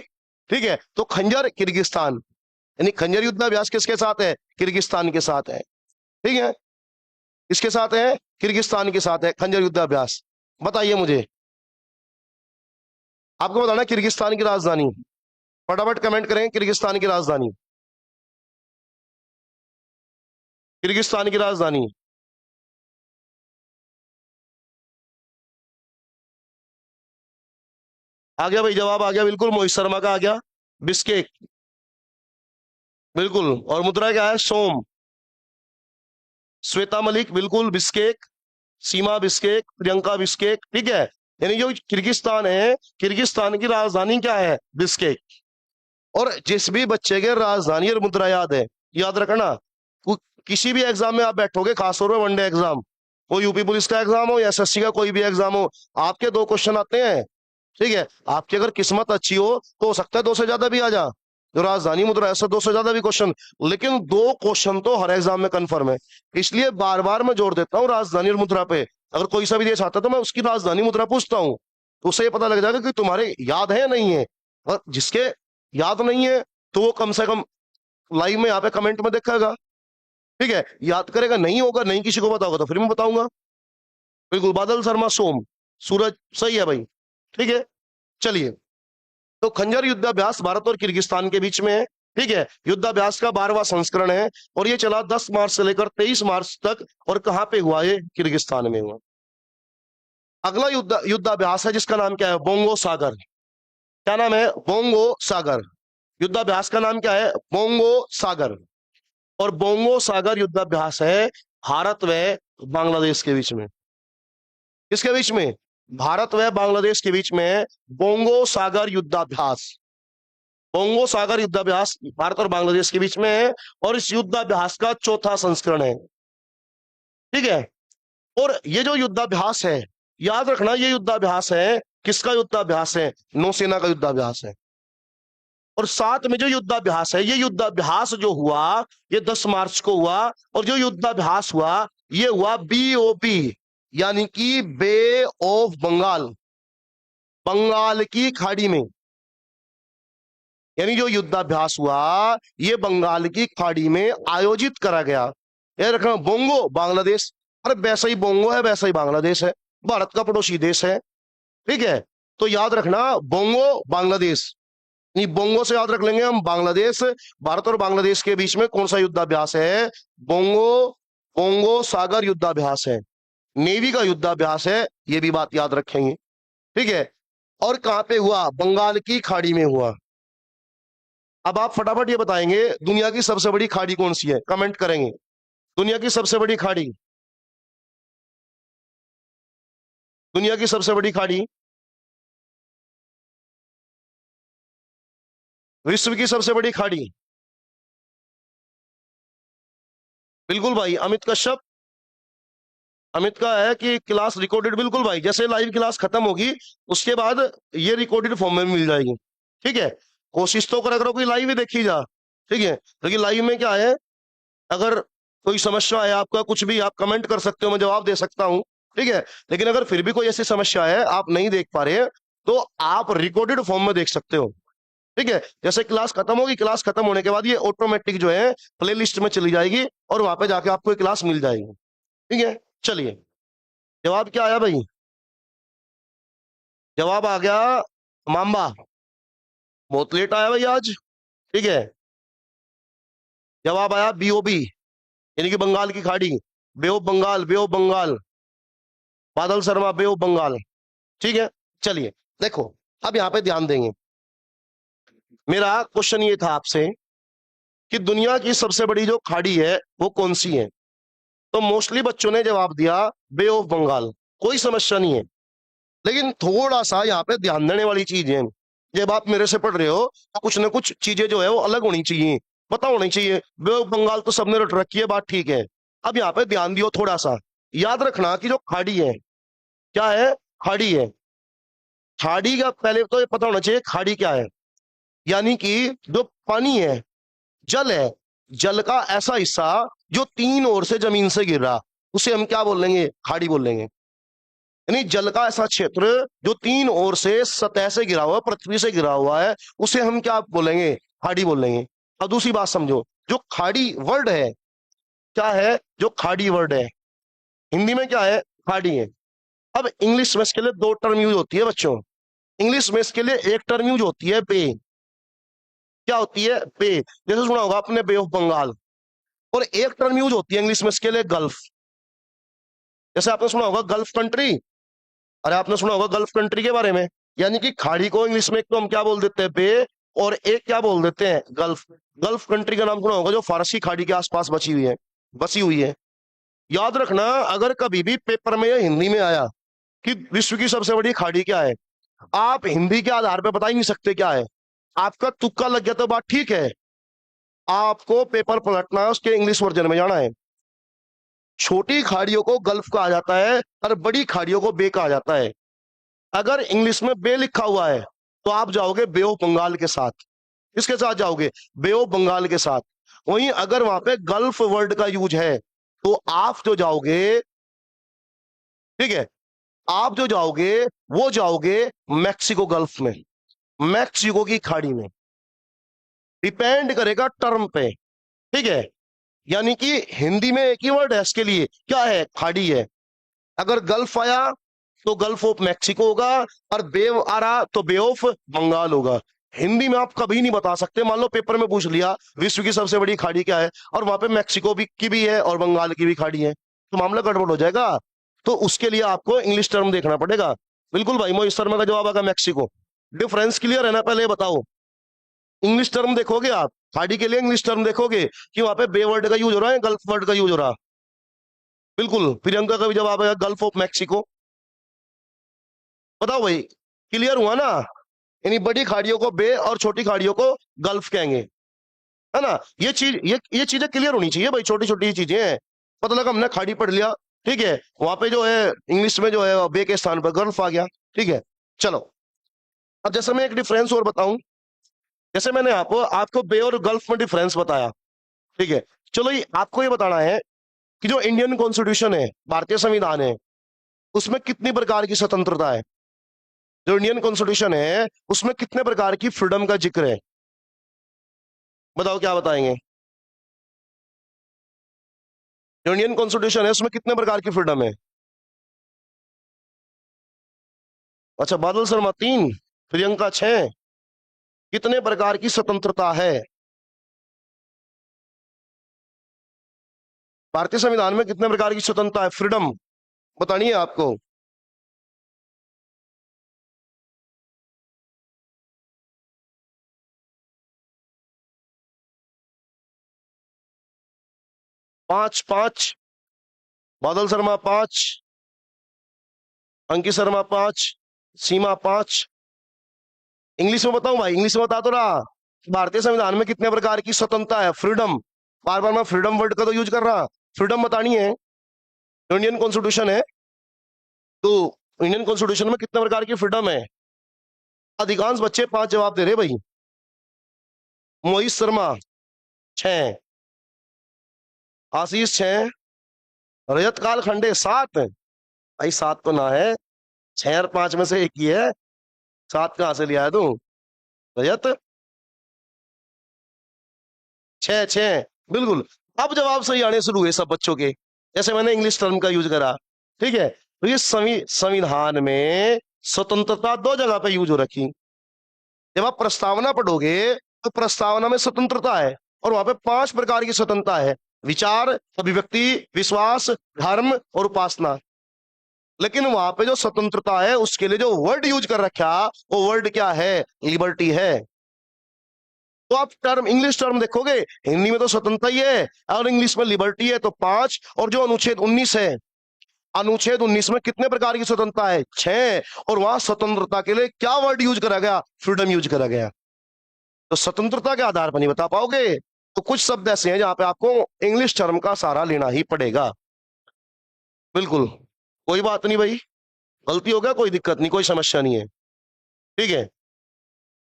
ठीक है, तो खंजर किर्गिस्तान, यानी खंजर युद्धाभ्यास किसके साथ है, किर्गिस्तान के साथ है। ठीक है, इसके साथ है, किर्गिस्तान के साथ है खंजर युद्धाभ्यास। बताइए मुझे, आपको बताना किर्गिस्तान की राजधानी। फटाफट कमेंट करें, किर्गिस्तान की राजधानी, किर्गिस्तान की राजधानी। आ गया भाई, जवाब आ गया, बिल्कुल मोहित शर्मा का आ गया, बिस्केक। बिल्कुल, और मुद्रा क्या है, सोम। श्वेता मलिक, बिल्कुल बिस्केक। सीमा बिस्केक, प्रियंका बिस्केक। ठीक है, यानी जो किर्गिस्तान है, किर्गिस्तान की राजधानी क्या है, बिस्केक। और जिस भी बच्चे के राजधानी और मुद्रा याद है, याद रखना, किसी भी एग्जाम में आप बैठोगे, खासतौर पर वनडे एग्जाम, वो यूपी पुलिस का एग्जाम हो या एसएससी का कोई भी एग्जाम हो, आपके 2 क्वेश्चन आते हैं। ठीक है, आपकी अगर किस्मत अच्छी हो तो सकता है 2 से ज्यादा भी आ जा, जो राजधानी मुद्रा ऐसा 2 से ज्यादा भी क्वेश्चन, लेकिन 2 क्वेश्चन तो हर एग्जाम में कंफर्म है। इसलिए बार बार मैं जोर देता हूँ राजधानी और मुद्रा पे। अगर कोई सा भी देश आता है तो मैं उसकी राजधानी मुद्रा पूछता हूँ, तो उससे ये पता लग जाएगा कि तुम्हारे याद है या नहीं है। और जिसके याद नहीं है तो वो कम से कम लाइव में यहाँ पे कमेंट में देखेगा। ठीक है, याद करेगा, नहीं होगा, नहीं किसी को पता होगा तो फिर मैं बताऊंगा। बिल्कुल, बादल शर्मा सोम, सूरज सही है भाई। ठीक है, चलिए, तो खंजर युद्धाभ्यास भारत और किर्गिस्तान के बीच में है। ठीक है, युद्धाभ्यास का 12वां संस्करण है और ये चला 10 मार्च से लेकर 23 मार्च तक। और कहां पे हुआ, ये किर्गिस्तान में हुआ। अगला युद्धाभ्यास है जिसका नाम क्या है, बोंगो सागर। क्या नाम है, बोंगो सागर। युद्धाभ्यास का नाम क्या है, बोंगो सागर। और बोंगो सागर युद्धाभ्यास है भारत व बांग्लादेश के बीच में। किसके बीच में, भारत व बांग्लादेश के बीच में बोंगो सागर युद्धाभ्यास। बोंगो सागर युद्धाभ्यास भारत और बांग्लादेश के बीच में है और इस युद्धाभ्यास का 4था संस्करण है। ठीक है, और ये जो युद्धाभ्यास है, याद रखना, ये युद्धाभ्यास है किसका युद्धाभ्यास है, नौसेना का युद्धाभ्यास है। और साथ में जो युद्धाभ्यास है, ये युद्धाभ्यास जो हुआ ये 10 मार्च को हुआ। और जो युद्धाभ्यास हुआ ये हुआ BOP, यानी कि बे ऑफ बंगाल, बंगाल की खाड़ी में। यानी जो युद्धाभ्यास हुआ ये बंगाल की खाड़ी में आयोजित करा गया। याद रखना, बोंगो बांग्लादेश, अरे वैसा ही बोंगो है वैसा ही बांग्लादेश है, भारत का पड़ोसी देश है। ठीक है, तो याद रखना बोंगो बांग्लादेश, नहीं बोंगो से याद रख लेंगे हम बांग्लादेश। भारत और बांग्लादेश के बीच में कौन सा युद्धाभ्यास है, बोंगो, बोंगो सागर युद्धाभ्यास है, नेवी का युद्धाभ्यास है, ये भी बात याद रखेंगे। ठीक है, और कहां पे हुआ, बंगाल की खाड़ी में हुआ। अब आप फटाफट ये बताएंगे दुनिया की सबसे बड़ी खाड़ी कौन सी है, कमेंट करेंगे, दुनिया की सबसे बड़ी खाड़ी, दुनिया की सबसे बड़ी खाड़ी, विश्व की सबसे बड़ी खाड़ी। बिल्कुल भाई, अमित कश्यप, अमित का है कि क्लास रिकॉर्डेड। बिल्कुल भाई, जैसे लाइव क्लास खत्म होगी उसके बाद ये रिकॉर्डेड फॉर्म में मिल जाएगी। ठीक है, कोशिश तो करा करो कि लाइव ही देखी जा। ठीक है, लेकिन लाइव में क्या है, अगर कोई समस्या है आपका कुछ भी, आप कमेंट कर सकते हो, मैं जवाब दे सकता हूँ। ठीक है, लेकिन अगर फिर भी कोई ऐसी समस्या है आप नहीं देख पा रहे तो आप रिकॉर्डेड फॉर्म में देख सकते हो। ठीक है, जैसे क्लास खत्म होगी, क्लास खत्म होने के बाद ये ऑटोमेटिक जो है प्ले लिस्ट में चली जाएगी और वहां पे जाके आपको क्लास मिल जाएगी। ठीक है, चलिए, जवाब क्या आया भाई, जवाब आ गया माम्बा, बहुत लेट आया भाई आज। ठीक है, जवाब आया BOB, यानी कि बंगाल की खाड़ी, bay of Bengal, bay of Bengal, Badal Sharma, bay of Bengal. ठीक है, चलिए देखो, अब यहाँ पे ध्यान देंगे, मेरा क्वेश्चन ये था आपसे कि दुनिया की सबसे बड़ी जो खाड़ी है वो कौन सी है? तो मोस्टली बच्चों ने जवाब दिया बे ऑफ बंगाल। कोई समस्या नहीं है, लेकिन थोड़ा सा यहाँ पे ध्यान देने वाली चीज है। जब आप मेरे से पढ़ रहे हो तो कुछ ना कुछ चीजें जो है वो अलग होनी चाहिए, पता होनी चाहिए। बे ऑफ बंगाल तो सबने रट रखी है, बात ठीक है। अब यहाँ पे ध्यान दियो थोड़ा सा, याद रखना कि जो खाड़ी है, क्या है? खाड़ी है। खाड़ी का पहले तो ये पता होना चाहिए खाड़ी क्या है। यानी कि जो पानी है, जल है, जल का ऐसा हिस्सा जो तीन ओर से जमीन से गिर रहा, उसे हम क्या बोल लेंगे? खाड़ी बोल लेंगे। यानी जल का ऐसा क्षेत्र जो तीन ओर से सतह से गिरा हुआ है, पृथ्वी से गिरा हुआ है, उसे हम क्या बोलेंगे? खाड़ी बोल लेंगे। अब दूसरी बात समझो, जो खाड़ी वर्ड है, क्या है? जो खाड़ी वर्ड है हिंदी में क्या है? खाड़ी है। अब इंग्लिश में इसके लिए दो टर्म यूज होती है बच्चों। इंग्लिश में इसके लिए एक टर्म यूज होती है बे। क्या होती है? बे। जैसे सुना होगा आपने बे ऑफ बंगाल। और एक टर्म यूज होती है इंग्लिश में इसके लिए गल्फ। जैसे आपने सुना होगा गल्फ कंट्री। अरे आपने सुना होगा गल्फ कंट्री के बारे में। यानी कि खाड़ी को इंग्लिश में एक तो हम क्या बोल देते हैं? बे। और एक क्या बोल देते हैं? गल्फ। गल्फ कंट्री का नाम सुना होगा जो फारसी खाड़ी के आसपास बसी हुई है। याद रखना, अगर कभी भी पेपर में या हिंदी में आया कि विश्व की सबसे बड़ी खाड़ी क्या है, आप हिंदी के आधार पर बता ही नहीं सकते क्या है। आपका तुक्का लग गया तो बात ठीक है, आपको पेपर पलटना है, उसके इंग्लिश वर्जन में जाना है। छोटी खाड़ियों को गल्फ कहा जाता है और बड़ी खाड़ियों को बे कहा जाता है। अगर इंग्लिश में बे लिखा हुआ है तो आप जाओगे बे ऑफ बंगाल के साथ। किसके साथ जाओगे? बे ऑफ बंगाल के साथ। वहीं अगर वहां पे गल्फ वर्ड का यूज है तो आप जो जाओगे, ठीक है, आप जो जाओगे वो जाओगे मैक्सिको गल्फ में, मैक्सिको की खाड़ी में। डिपेंड करेगा टर्म पे, ठीक है। यानी कि हिंदी में एक ही वर्ड है इसके लिए, क्या है? खाड़ी है। अगर गल्फ आया तो गल्फ ऑफ मैक्सिको होगा, और बे आ रहा तो बे ऑफ बंगाल होगा। हिंदी में आप कभी नहीं बता सकते, मान लो पेपर में पूछ लिया विश्व की सबसे बड़ी खाड़ी क्या है, और वहां पे मैक्सिको भी की भी है और बंगाल की भी खाड़ी है, तो मामला गड़बड़ हो जाएगा। तो उसके लिए आपको इंग्लिश टर्म देखना पड़ेगा। बिल्कुल भाई, मोहित शर्मा का जवाब आएगा मैक्सिको। डिफरेंस क्लियर है ना? पहले बताओ, इंग्लिश टर्म देखोगे आप, खाड़ी के लिए इंग्लिश टर्म देखोगे कि वहां पे बे वर्ड का यूज हो रहा है, गल्फ वर्ड का यूज हो रहा। बिल्कुल, प्रियंका का भी जवाब आएगा गल्फ ऑफ मैक्सिको। बताओ भाई, क्लियर हुआ ना? यानी बड़ी खाड़ियों को बे और छोटी खाड़ियों को गल्फ कहेंगे, है ना? ये चीजें क्लियर होनी चाहिए भाई, छोटी छोटी चीजें हैं। पता लगा हमने खाड़ी पढ़ लिया, ठीक है, वहां पे जो है इंग्लिश में जो है बे के स्थान पर गल्फ आ गया, ठीक है। चलो, अब जैसे मैं एक डिफरेंस और बताऊं, जैसे मैंने आपको आपको बे और गल्फ में डिफरेंस बताया, ठीक है। चलो, ये आपको ये बताना है कि जो इंडियन कॉन्स्टिट्यूशन है, भारतीय संविधान है, उसमें कितनी प्रकार की स्वतंत्रता है? जो इंडियन कॉन्स्टिट्यूशन है उसमें कितने प्रकार की फ्रीडम का जिक्र है? बताओ, क्या बताएंगे? जो इंडियन कॉन्स्टिट्यूशन है उसमें कितने प्रकार की फ्रीडम है? अच्छा, बादल शर्मा 3, प्रियंका 6। कितने प्रकार की स्वतंत्रता है भारतीय संविधान में? कितने प्रकार की स्वतंत्रता है, फ्रीडम बतानी है आपको? पांच पांच। बादल शर्मा 5, अंकित शर्मा 5, सीमा 5। इंग्लिश में बताऊं भाई? इंग्लिश में बता तो रहा, भारतीय संविधान में कितने प्रकार की स्वतंत्रता है, फ्रीडम। बार बार मैं फ्रीडम वर्ड का तो यूज कर रहा, फ्रीडम बतानी है। इंडियन कॉन्स्टिट्यूशन है तो इंडियन कॉन्स्टिट्यूशन में कितने प्रकार की फ्रीडम है? अधिकांश बच्चे 5 जवाब दे रहे भाई। मोहित शर्मा 6, आशीष 6, रजत काल खंडे 7। भाई 7 तो ना है, 6 और 5 में से एक ही है। 7 कहां से लिया है तू रजत? 6 6, बिल्कुल। अब जवाब सही आने शुरू हुए सब बच्चों के, जैसे मैंने इंग्लिश टर्म का यूज करा, ठीक है। तो ये संविधान में स्वतंत्रता 2 जगह पे यूज हो रखी। जब आप प्रस्तावना पढ़ोगे तो प्रस्तावना में स्वतंत्रता है, और वहां पे 5 प्रकार की स्वतंत्रता है: विचार, अभिव्यक्ति, विश्वास, धर्म और उपासना। लेकिन वहां पे जो स्वतंत्रता है उसके लिए जो वर्ड यूज कर रखा, वो वर्ड क्या है? लिबर्टी है। तो आप टर्म, इंग्लिश टर्म देखोगे, हिंदी में तो स्वतंत्रता ही है और इंग्लिश में लिबर्टी है, तो 5। और जो अनुच्छेद 19 है, अनुच्छेद 19 में कितने प्रकार की स्वतंत्रता है? 6। और वहां स्वतंत्रता के लिए क्या वर्ड यूज करा गया? फ्रीडम यूज करा गया। तो स्वतंत्रता के आधार पर नहीं बता पाओगे, तो कुछ शब्द ऐसे हैं जहां पे आपको इंग्लिश टर्म का सहारा लेना ही पड़ेगा। बिल्कुल, कोई बात नहीं भाई, गलती हो गया कोई दिक्कत नहीं, कोई समस्या नहीं है। ठीक है,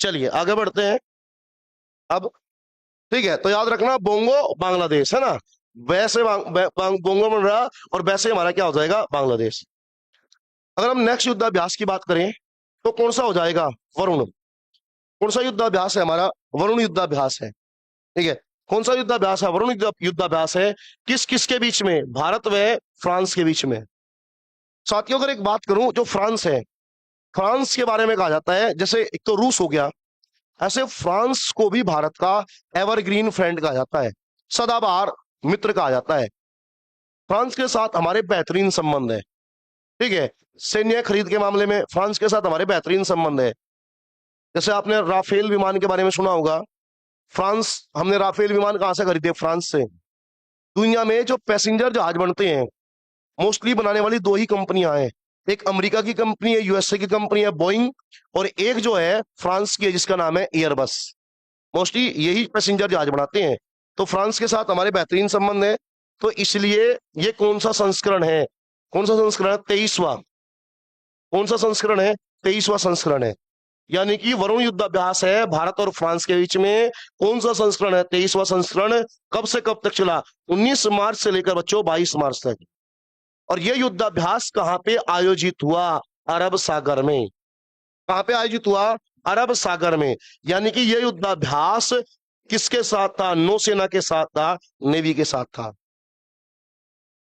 चलिए आगे बढ़ते हैं अब। ठीक है, तो याद रखना बोंगो बांग्लादेश है ना, वैसे बोंगो बन रहा, और वैसे हमारा क्या हो जाएगा? बांग्लादेश। अगर हम नेक्स्ट युद्धाभ्यास की बात करें तो कौन सा हो जाएगा? वरुण। कौन सा युद्धाभ्यास है हमारा? वरुण युद्धाभ्यास है। ठीक है, कौन सा युद्धाभ्यास है? वरुण युद्धाभ्यास है। किस किस के बीच में? भारत व फ्रांस के बीच में। साथियों अगर एक बात करूं, जो फ्रांस है, फ्रांस के बारे में कहा जाता है, जैसे एक तो रूस हो गया, ऐसे फ्रांस को भी भारत का एवरग्रीन फ्रेंड कहा जाता है, सदाबहार मित्र कहा जाता है। फ्रांस के साथ हमारे बेहतरीन संबंध है। ठीक है, सैन्य खरीद के मामले में फ्रांस के साथ हमारे बेहतरीन संबंध है। जैसे आपने राफेल विमान के बारे में सुना होगा, फ्रांस, हमने राफेल विमान कहां से खरीदे? फ्रांस से। दुनिया में जो पैसेंजर जहाज बनते हैं, मोस्टली बनाने वाली दो ही कंपनियां हैं, एक अमेरिका की कंपनी है, यूएसए की कंपनी है बोइंग, और एक जो है फ्रांस की है जिसका नाम है एयरबस। मोस्टली यही पैसेंजर जहाज बनाते हैं। तो फ्रांस के साथ हमारे बेहतरीन संबंध है। तो इसलिए ये कौन सा संस्करण है? कौन सा संस्करण है? 23वां। कौन सा संस्करण है? 23वां संस्करण है। यानी कि वरुण युद्धाभ्यास है भारत और फ्रांस के बीच में। कौन सा संस्करण है? 23वां संस्करण। कब से कब तक चला? 19 मार्च से लेकर बच्चों 22 मार्च तक। और यह युद्धाभ्यास कहां पे आयोजित हुआ? अरब सागर में। कहां पे आयोजित हुआ? अरब सागर में। यानी कि यह युद्धाभ्यास किसके साथ था? नौसेना के साथ था, नेवी के साथ था।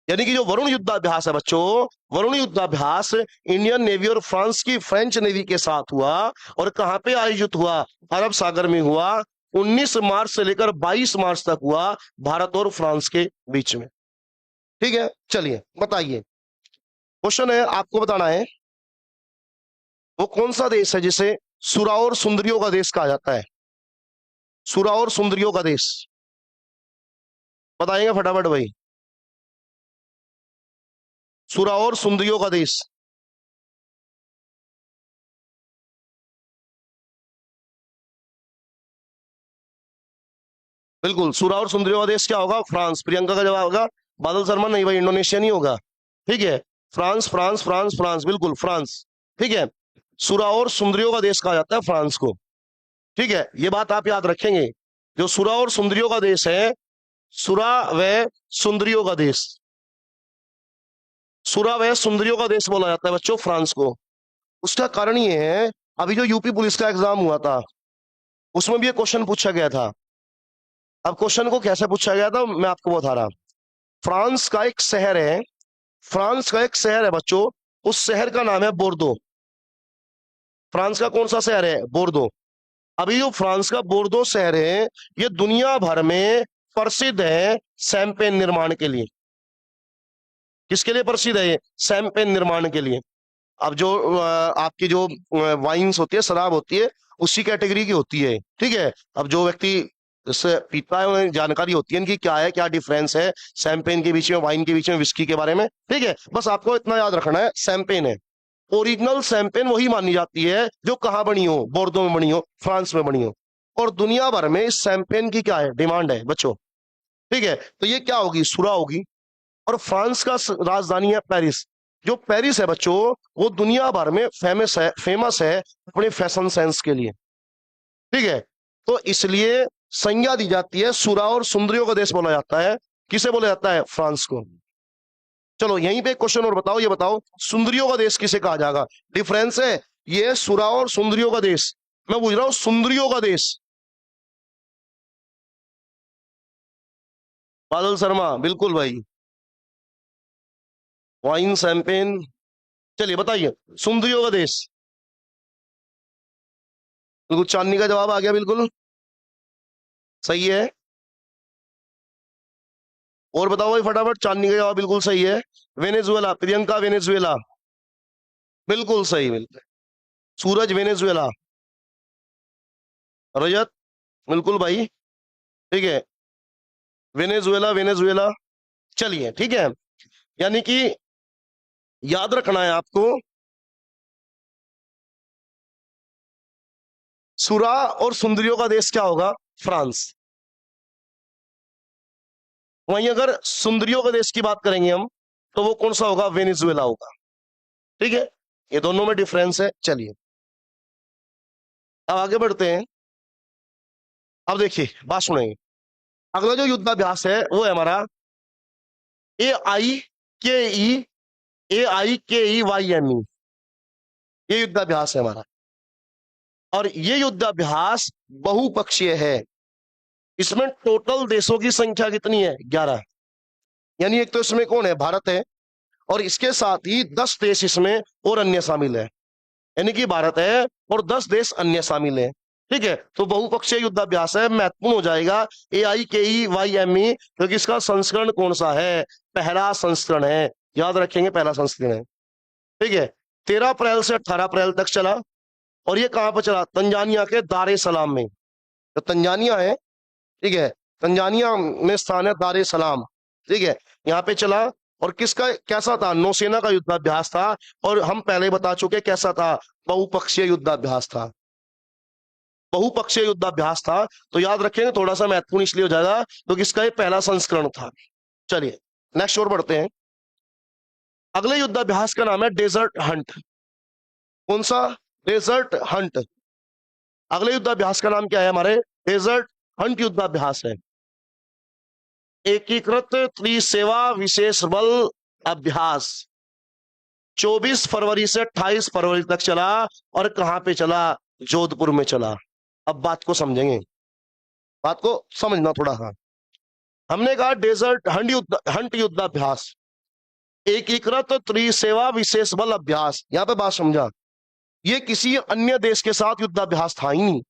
यानी कि जो वरुण युद्धाभ्यास है बच्चों, वरुण युद्धाभ्यास इंडियन नेवी और फ्रांस की फ्रेंच नेवी के साथ हुआ। और कहां पे आयोजित हुआ? अरब सागर में हुआ। 19 मार्च से लेकर 22 मार्च तक हुआ, भारत और फ्रांस के बीच में। ठीक है, चलिए बताइए, क्वेश्चन है आपको बताना है, वो कौन सा देश है जिसे सुरा और सुंदरियों का देश कहा जाता है? सुरा और सुंदरियों का देश बताएंगे फटाफट भाई। सुरा और सुंदरियों का देश। बिल्कुल, सुरा और सुंदरियों का देश क्या होगा? फ्रांस। प्रियंका का जवाब होगा बादल शर्मा। नहीं भाई, इंडोनेशिया नहीं होगा। ठीक है, फ्रांस फ्रांस फ्रांस फ्रांस, बिल्कुल फ्रांस। ठीक है, सुरा और सुंदरियों का देश कहा जाता है फ्रांस को। ठीक है, ये बात आप याद रखेंगे, जो सुरा और सुंदरियों का देश है, सुरा व सुंदरियों का देश, सुरा व सुंदरियों का देश बोला जाता है बच्चों फ्रांस को। उसका कारण ये है, अभी जो यूपी पुलिस का एग्जाम हुआ था उसमें भी ये क्वेश्चन पूछा गया था। अब क्वेश्चन को कैसे पूछा गया था मैं आपको बता रहा। फ्रांस का एक शहर है, फ्रांस का एक शहर है बच्चों, उस शहर का नाम है बोर्दो। फ्रांस का कौन सा शहर है? बोर्दो। अभी जो फ्रांस का बोर्दो शहर है, ये दुनिया भर में प्रसिद्ध है शैंपेन निर्माण के लिए। किसके लिए प्रसिद्ध है ये? शैंपेन निर्माण के लिए। अब जो आपकी जो वाइन्स होती है, शराब होती है, उसी कैटेगरी की होती है। ठीक है, अब जो व्यक्ति इससे पीता है उन्हें जानकारी होती है इनकी क्या है, क्या डिफरेंस है शैंपेन के बीच में, वाइन के बीच में, विस्की के बारे में। ठीक है, बस आपको इतना याद रखना है, शैंपेन है। ओरिजिनल शैंपेन वही मानी जाती है जो कहाँ बनी हो? बोर्दो में बनी हो, फ्रांस में बनी हो। और दुनिया भर में इस शैंपेन की क्या है? डिमांड है बच्चों। ठीक है, तो ये क्या होगी? सुरा होगी। और फ्रांस का राजधानी है पेरिस। जो पेरिस है बच्चों, वो दुनिया भर में फेमस है अपने फैशन सेंस के लिए। ठीक है, तो इसलिए संज्ञा दी जाती है, सुरा और सुंदरियों का देश बोला जाता है। किसे बोला जाता है? फ्रांस को। चलो यहीं पे क्वेश्चन और बताओ, ये बताओ सुंदरियों का देश किसे कहा जाएगा? डिफरेंस है, ये सुरा और सुंदरियों का देश, मैं पूछ रहा हूं सुंदरियों का देश। बादल शर्मा, बिल्कुल भाई, वाइन शैंपेन। चलिए बताइए, सुंदरियों का देश। बिल्कुल, चांदनी का जवाब आ गया, बिल्कुल सही है। और बताओ भाई फटाफट, चांदनी का जवाब बिल्कुल सही है। वेनेजुएला, प्रियंका वेनेजुएला, बिल्कुल सही। बिल्कुल, सूरज वेनेजुएला। रजत बिल्कुल भाई, ठीक है, वेनेजुएला, वेनेजुएला। चलिए ठीक है, यानी कि याद रखना है आपको, सुरा और सुंदरियों का देश क्या होगा? फ्रांस। वहीं अगर सुंदरियों का देश की बात करेंगे हम, तो वो कौन सा होगा? वेनेजुएला होगा। ठीक है, ये दोनों में डिफरेंस है। चलिए अब आगे बढ़ते हैं। अब देखिए, बात सुनेंगे। अगला जो युद्धाभ्यास है वो है हमारा AIKE, AIKEYME, ये युद्धाभ्यास है हमारा। और ये युद्धाभ्यास बहुपक्षीय है। इसमें टोटल देशों की संख्या कितनी है? 11। यानी एक तो इसमें कौन है? भारत है, और इसके साथ ही 10 देश इसमें और अन्य शामिल है। यानी कि भारत है और 10 देश अन्य शामिल है। ठीक है, तो बहुपक्षीय युद्धाभ्यास है, महत्वपूर्ण हो जाएगा AIKEYME, क्योंकि इसका संस्करण कौन सा है? पहला संस्करण है, याद रखेंगे, पहला संस्करण है। ठीक है, 13 अप्रैल से 18 अप्रैल तक चला। और ये कहां पर चला? तंजानिया के दार ए सलाम में। तो तंजानिया है, ठीक है, तंजानिया में स्थान है दार ए सलाम। ठीक है, यहाँ पे चला। और किसका, कैसा था? नौसेना का युद्धाभ्यास था। और हम पहले बता चुके कैसा था, बहुपक्षीय युद्धाभ्यास था। बहुपक्षीय युद्धाभ्यास था, तो याद रखेंगे, थोड़ा सा महत्वपूर्ण इसलिए हो जाएगा क्योंकि इसका ये पहला संस्करण था। चलिए नेक्स्ट और बढ़ते हैं। अगले युद्धाभ्यास का नाम है डेजर्ट हंट। कौन सा? Desert hunt. अगले युद्धाभ्यास का नाम क्या है हमारे? डेजर्ट हंट युद्धाभ्यास है। एकीकृत त्रिसेवा विशेष बल अभ्यास 24 फरवरी से 28 फरवरी तक चला। और कहां पे चला? जोधपुर में चला। अब बात को समझेंगे, बात को समझना थोड़ा। हाँ, हमने कहा डेजर्ट हंट युद्धाभ्यास, एकीकृत त्रिसेवा विशेष बल अभ्यास। यहां पे बात समझा, ये किसी अन्य देश के साथ युद्धाभ्यास था ही नहीं।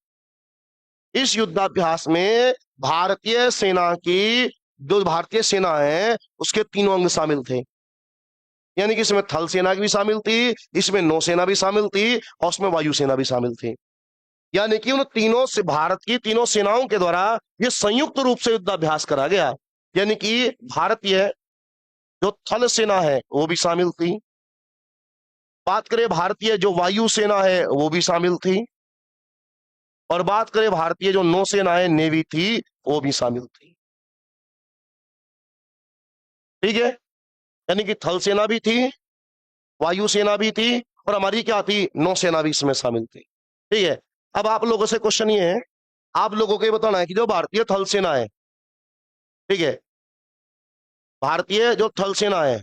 इस युद्धाभ्यास में भारतीय सेना की, जो भारतीय सेना है उसके तीनों अंग शामिल थे। यानी कि इसमें थल सेना भी शामिल थी, इसमें नौसेना भी शामिल थी, और उसमें वायुसेना भी शामिल थी। यानी कि उन तीनों से, भारत की तीनों सेनाओं के द्वारा ये संयुक्त रूप से युद्धाभ्यास करा गया। यानी कि भारतीय जो थल सेना है वो भी शामिल थी, बात करें भारतीय जो वायु सेना है वो भी शामिल थी, और बात करें भारतीय जो नौसेना है, नेवी थी, वो भी शामिल थी। ठीक है, यानी कि थल सेना भी थी, वायुसेना भी थी, और हमारी क्या थी? नौसेना भी इसमें शामिल थी। ठीक है, अब आप लोगों से क्वेश्चन ये है, आप लोगों को ये बताना है कि जो भारतीय थल सेना है, ठीक है, भारतीय जो थल सेना है,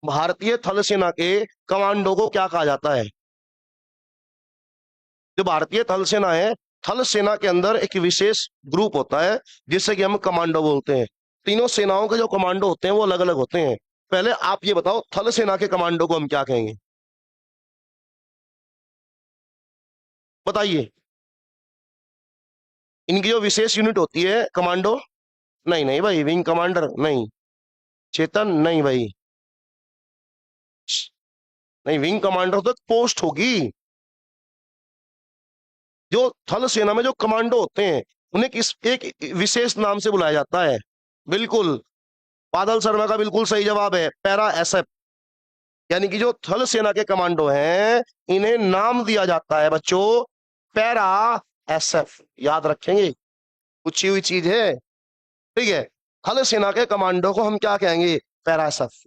भारतीय थल सेना के कमांडो को क्या कहा जाता है? जो भारतीय थल सेना है, थल सेना के अंदर एक विशेष ग्रुप होता है जिसे कि हम कमांडो बोलते हैं। तीनों सेनाओं के जो कमांडो होते हैं वो अलग अलग होते हैं। पहले आप ये बताओ, थल सेना के कमांडो को हम क्या कहेंगे? बताइए। इनकी जो विशेष यूनिट होती है कमांडो, नहीं नहीं भाई, विंग कमांडर नहीं, चेतन नहीं भाई, नहीं, विंग कमांडर तो पोस्ट होगी। जो थल सेना में जो कमांडो होते हैं उन्हें किस एक विशेष नाम से बुलाया जाता है? बिल्कुल, बादल शर्मा का बिल्कुल सही जवाब है, पैरा एसएफ। यानी कि जो थल सेना के कमांडो हैं इन्हें नाम दिया जाता है बच्चों, पैरा एसएफ। याद रखेंगे, पूछी हुई चीज है। ठीक है, थल सेना के कमांडो को हम क्या कहेंगे? Para SF.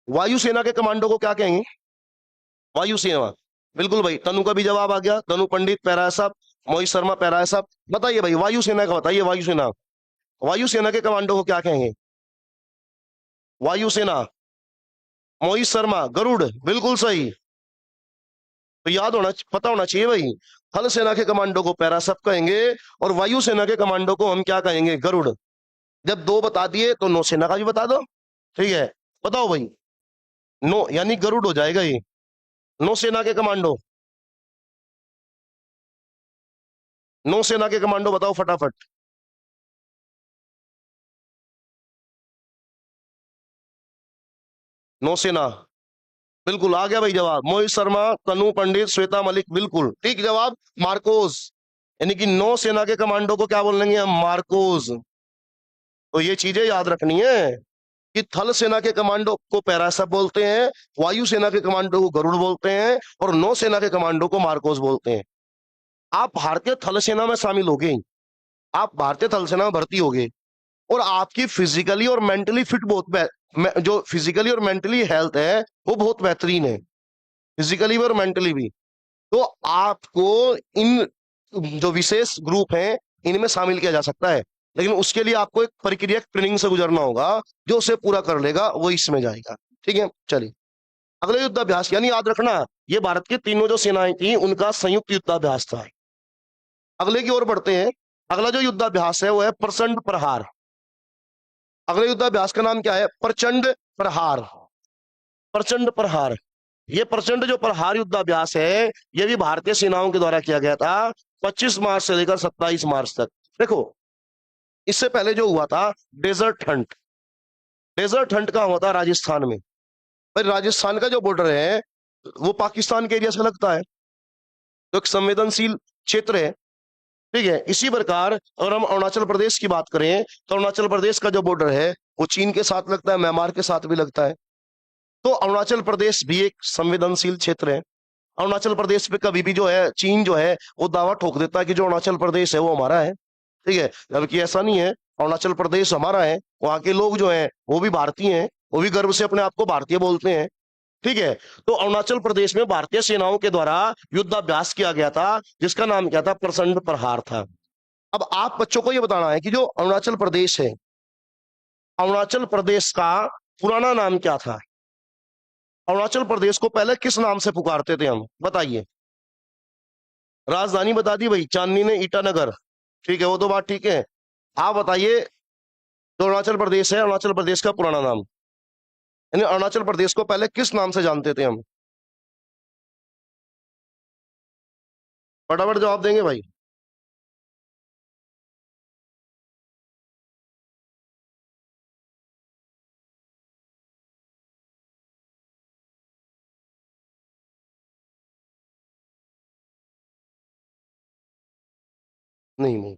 वायुसेना के कमांडो को क्या कहेंगे? वायुसेना। बिल्कुल भाई, तनु का भी जवाब आ गया, तनु पंडित para SF, Mohit Sharma para SF. बताइए भाई, वायुसेना का बताइए, वायुसेना, वायुसेना के कमांडो को क्या कहेंगे? वायुसेना, मोहित शर्मा गरुड़, बिल्कुल सही। तो याद होना, पता होना चाहिए भाई, थल सेना के कमांडो को पैरासप कहेंगे, और वायुसेना के कमांडो को हम क्या कहेंगे? गरुड़। जब दो बता दिए तो नौसेना का भी बता दो। ठीक है, बताओ भाई, नो यानी गरुड़ हो जाएगा ये। नौसेना के कमांडो, नौसेना के कमांडो बताओ फटाफट। नौसेना, बिल्कुल आ गया भाई जवाब, मोहित शर्मा, तनु पंडित, श्वेता मलिक, बिल्कुल ठीक जवाब, मार्कोस। यानी कि नौसेना के कमांडो को क्या बोलेंगे हम? मार्कोस। तो ये चीजें याद रखनी है कि थल सेना के कमांडो को पैरासाप बोलते हैं, वायु सेना के कमांडो को गरुड़ बोलते हैं, और नौसेना के कमांडो को मार्कोस बोलते हैं। आप भारतीय थल सेना में शामिल हो गए, आप भारतीय थल सेना में भर्ती हो गए, और आपकी फिजिकली और मेंटली फिट जो फिजिकली और मेंटली हेल्थ है वो बहुत बेहतरीन है, फिजिकली भी और मेंटली भी। तो आपको इन जो विशेष ग्रुप हैं इनमें शामिल किया जा सकता है, लेकिन उसके लिए आपको एक प्रक्रिया ट्रेनिंग से गुजरना होगा। जो उसे पूरा कर लेगा वो इसमें जाएगा। ठीक है, चलिए अगले युद्धाभ्यास, यानी याद रखना ये भारत की तीनों जो सेनाएं थी उनका संयुक्त युद्धाभ्यास था। अगले की ओर बढ़ते हैं। अगला जो युद्धाभ्यास है वो है प्रचंड प्रहार। अगले युद्धाभ्यास का नाम क्या है? प्रचंड प्रहार। प्रचंड प्रहार, ये प्रचंड जो प्रहार युद्धाभ्यास है ये भी भारतीय सेनाओं के द्वारा किया गया था 25 मार्च से लेकर 27 मार्च तक। देखो इससे पहले जो हुआ था डेजर्ट हंट, डेजर्ट हंट का हुआ था राजस्थान में। भाई राजस्थान का जो बॉर्डर है वो पाकिस्तान के एरिया से लगता है, तो एक संवेदनशील क्षेत्र है। ठीक है, इसी प्रकार अगर हम अरुणाचल प्रदेश की बात करें तो अरुणाचल प्रदेश का जो बॉर्डर है वो चीन के साथ लगता है, म्यांमार के साथ भी लगता है। तो अरुणाचल प्रदेश भी एक संवेदनशील क्षेत्र है। अरुणाचल प्रदेश पे कभी भी जो है चीन जो है वो दावा ठोक देता है कि जो अरुणाचल प्रदेश है वो हमारा है। ठीक है, जबकि ऐसा नहीं है, अरुणाचल प्रदेश हमारा है, वहां के लोग जो हैं वो भी भारतीय हैं, वो भी गर्व से अपने आप को भारतीय बोलते हैं। ठीक है, तो अरुणाचल प्रदेश में भारतीय सेनाओं के द्वारा युद्धाभ्यास किया गया था जिसका नाम क्या था? प्रचंड प्रहार था। अब आप बच्चों को यह बताना है कि जो अरुणाचल प्रदेश है, अरुणाचल प्रदेश का पुराना नाम क्या था? अरुणाचल प्रदेश को पहले किस नाम से पुकारते थे हम? बताइए। राजधानी बता दी भाई, चांदनी ने ईटानगर। ठीक है, वो तो बात ठीक है। आप बताइए जो अरुणाचल प्रदेश है, अरुणाचल प्रदेश का पुराना नाम, यानी अरुणाचल प्रदेश को पहले किस नाम से जानते थे हम? फटाफट जवाब देंगे भाई। नहीं नहीं,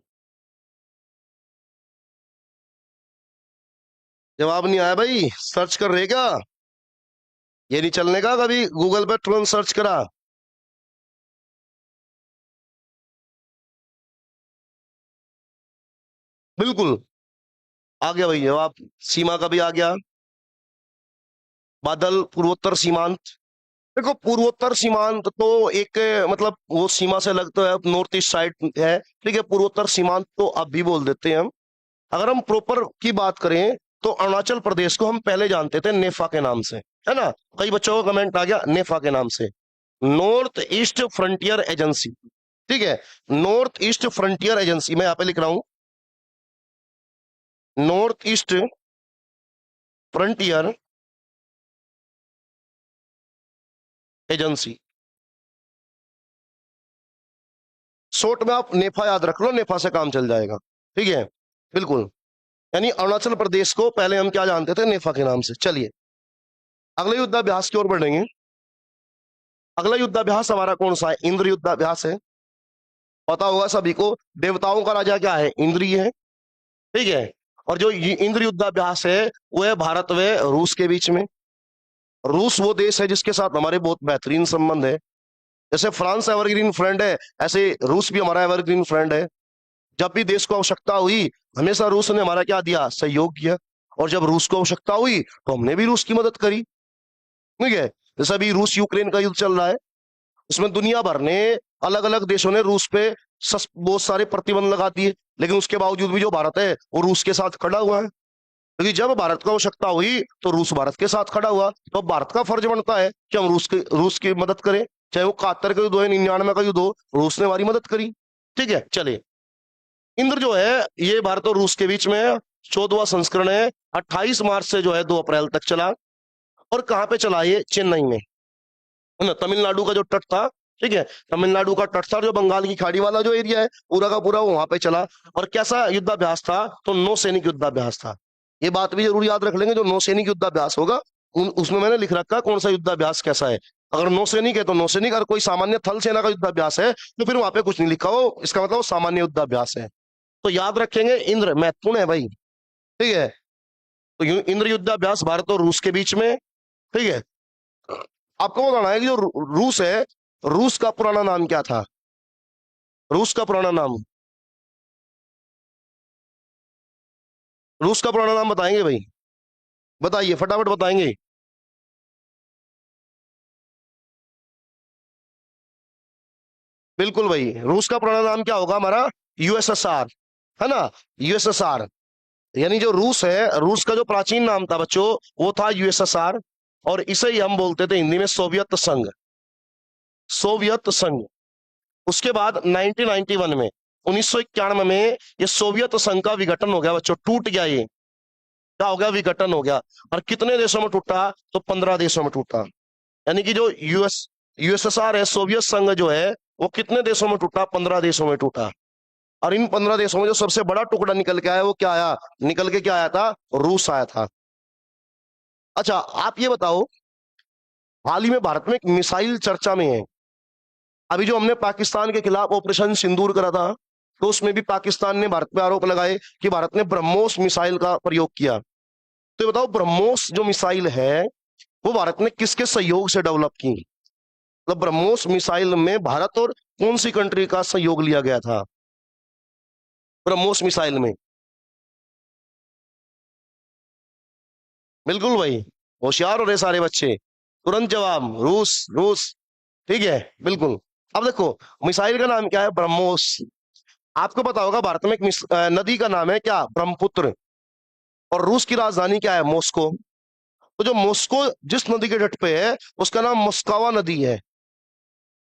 जवाब नहीं आया भाई। सर्च कर रहे क्या? ये नहीं चलने का, कभी गूगल पे तुरंत सर्च करा। बिल्कुल आ गया भाई जवाब, सीमा का भी आ गया। बादल पूर्वोत्तर सीमांत। देखो पूर्वोत्तर सीमांत तो एक मतलब वो सीमा से लगता है, नॉर्थ ईस्ट साइड है। ठीक है, पूर्वोत्तर सीमांत तो अब भी बोल देते हैं हम। अगर हम प्रॉपर की बात करें तो अरुणाचल प्रदेश को हम पहले जानते थे नेफा के नाम से, है ना? कई बच्चों का कमेंट आ गया नेफा के नाम से, नॉर्थ ईस्ट फ्रंटियर एजेंसी। ठीक है, नॉर्थ ईस्ट फ्रंटियर एजेंसी, मैं यहाँ पे लिख रहा हूं north east frontier agency. Short में आप नेफा याद रख लो, नेफा से काम चल जाएगा। ठीक है, बिल्कुल। यानी अरुणाचल प्रदेश को पहले हम क्या जानते थे? नेफा के नाम से। चलिए अगले युद्धाभ्यास की ओर बढ़ेंगे। अगला युद्धाभ्यास हमारा कौन सा है? इंद्र युद्धाभ्यास है। पता होगा सभी को, देवताओं का राजा क्या है? इंद्र ही है। ठीक है, और जो इंद्र युद्धाभ्यास है वो है भारत व रूस के बीच में। रूस वो देश है जिसके साथ हमारे बहुत बेहतरीन संबंध है। जैसे फ्रांस एवरग्रीन फ्रेंड है, ऐसे रूस भी हमारा एवरग्रीन फ्रेंड है। जब भी देश को आवश्यकता हुई हमेशा रूस ने हमारा क्या दिया? सहयोग किया। और जब रूस को आवश्यकता हुई तो हमने भी रूस की मदद करी। ठीक है, जैसे अभी रूस यूक्रेन का युद्ध चल रहा है, उसमें दुनिया भर ने, अलग अलग देशों ने रूस पे बहुत सारे प्रतिबंध लगा दिए, लेकिन उसके बावजूद भी जो भारत है वो रूस के साथ खड़ा हुआ है। क्योंकि जब भारत को आवश्यकता हुई तो रूस भारत के साथ खड़ा हुआ, तो भारत का फर्ज बनता है कि हम रूस की मदद करें। चाहे वो 71 का युद्ध हो, 99 का युद्ध हो, रूस ने हमारी मदद करी। ठीक है, चलिए इंद्र जो है ये भारत और रूस के बीच में है। 14वां संस्करण है, 28 मार्च से जो है 2 अप्रैल तक चला। और कहाँ पे चला? ये चेन्नई में, है ना? तमिलनाडु का जो तट था, ठीक है, तमिलनाडु का तट था, जो बंगाल की खाड़ी वाला जो एरिया है पूरा का पूरा, वो वहां पे चला। और कैसा युद्धाभ्यास था? तो नौसैनिक युद्धाभ्यास था। ये बात भी जरूर याद रख लेंगे, जो नौसैनिक युद्धाभ्यास होगा उसमें मैंने लिख रखा कौन सा युद्धाभ्यास कैसा है। अगर नौसैनिक है तो नौसैनिक, अगर कोई सामान्य थल सेना का युद्धाभ्यास है तो फिर वहां पे कुछ नहीं लिखा हो, इसका मतलब वो सामान्य युद्धाभ्यास है। तो याद रखेंगे, इंद्र महत्वपूर्ण है भाई, ठीक है। तो इंद्र युद्धाभ्यास भारत और रूस के बीच में, ठीक है। आपको बताना है कि जो रूस है, रूस का पुराना नाम क्या था? रूस का पुराना नाम, रूस का पुराना नाम बताएंगे भाई? बताइए, फटाफट बताएंगे। बिल्कुल भाई, रूस का पुराना नाम क्या होगा हमारा? यूएसएसआर, है ना? यूएसएसआर, यानी जो रूस है, रूस का जो प्राचीन नाम था बच्चों, वो था यूएसएसआर। और इसे ही हम बोलते थे हिंदी में सोवियत संघ, सोवियत संघ। उसके बाद 1991 में, 1991 में ये सोवियत संघ का विघटन हो गया बच्चों, टूट गया ये। क्या हो गया? विघटन हो गया। और कितने देशों में टूटा? तो 15 देशों में टूटा। यानी कि जो यूएसएसआर है, सोवियत संघ जो है, वो कितने देशों में टूटा? 15 देशों में टूटा। और इन 15 देशों में जो सबसे बड़ा टुकड़ा निकल के आया, वो क्या आया? निकल के क्या आया था? रूस आया था। अच्छा, आप ये बताओ, हाल ही में भारत में एक मिसाइल चर्चा में है। अभी जो हमने पाकिस्तान के खिलाफ ऑपरेशन सिंदूर करा था, तो उसमें भी पाकिस्तान ने भारत पे आरोप लगाए कि भारत ने ब्रह्मोस मिसाइल का प्रयोग किया। तो ये बताओ, ब्रह्मोस जो मिसाइल है, वो भारत ने किसके सहयोग से डेवलप की? मतलब ब्रह्मोस मिसाइल में भारत और कौन सी कंट्री का सहयोग लिया गया था ब्रह्मोस मिसाइल में? बिल्कुल भाई, होशियार हो रहे सारे बच्चे। तुरंत जवाब, रूस, रूस। ठीक है, बिल्कुल। अब देखो, मिसाइल का नाम क्या है? ब्रह्मोस। आपको पता होगा भारत में एक नदी का नाम है क्या? ब्रह्मपुत्र। और रूस की राजधानी क्या है? मॉस्को। तो जो मॉस्को जिस नदी के तट पे है, उसका नाम मोस्कवा नदी है।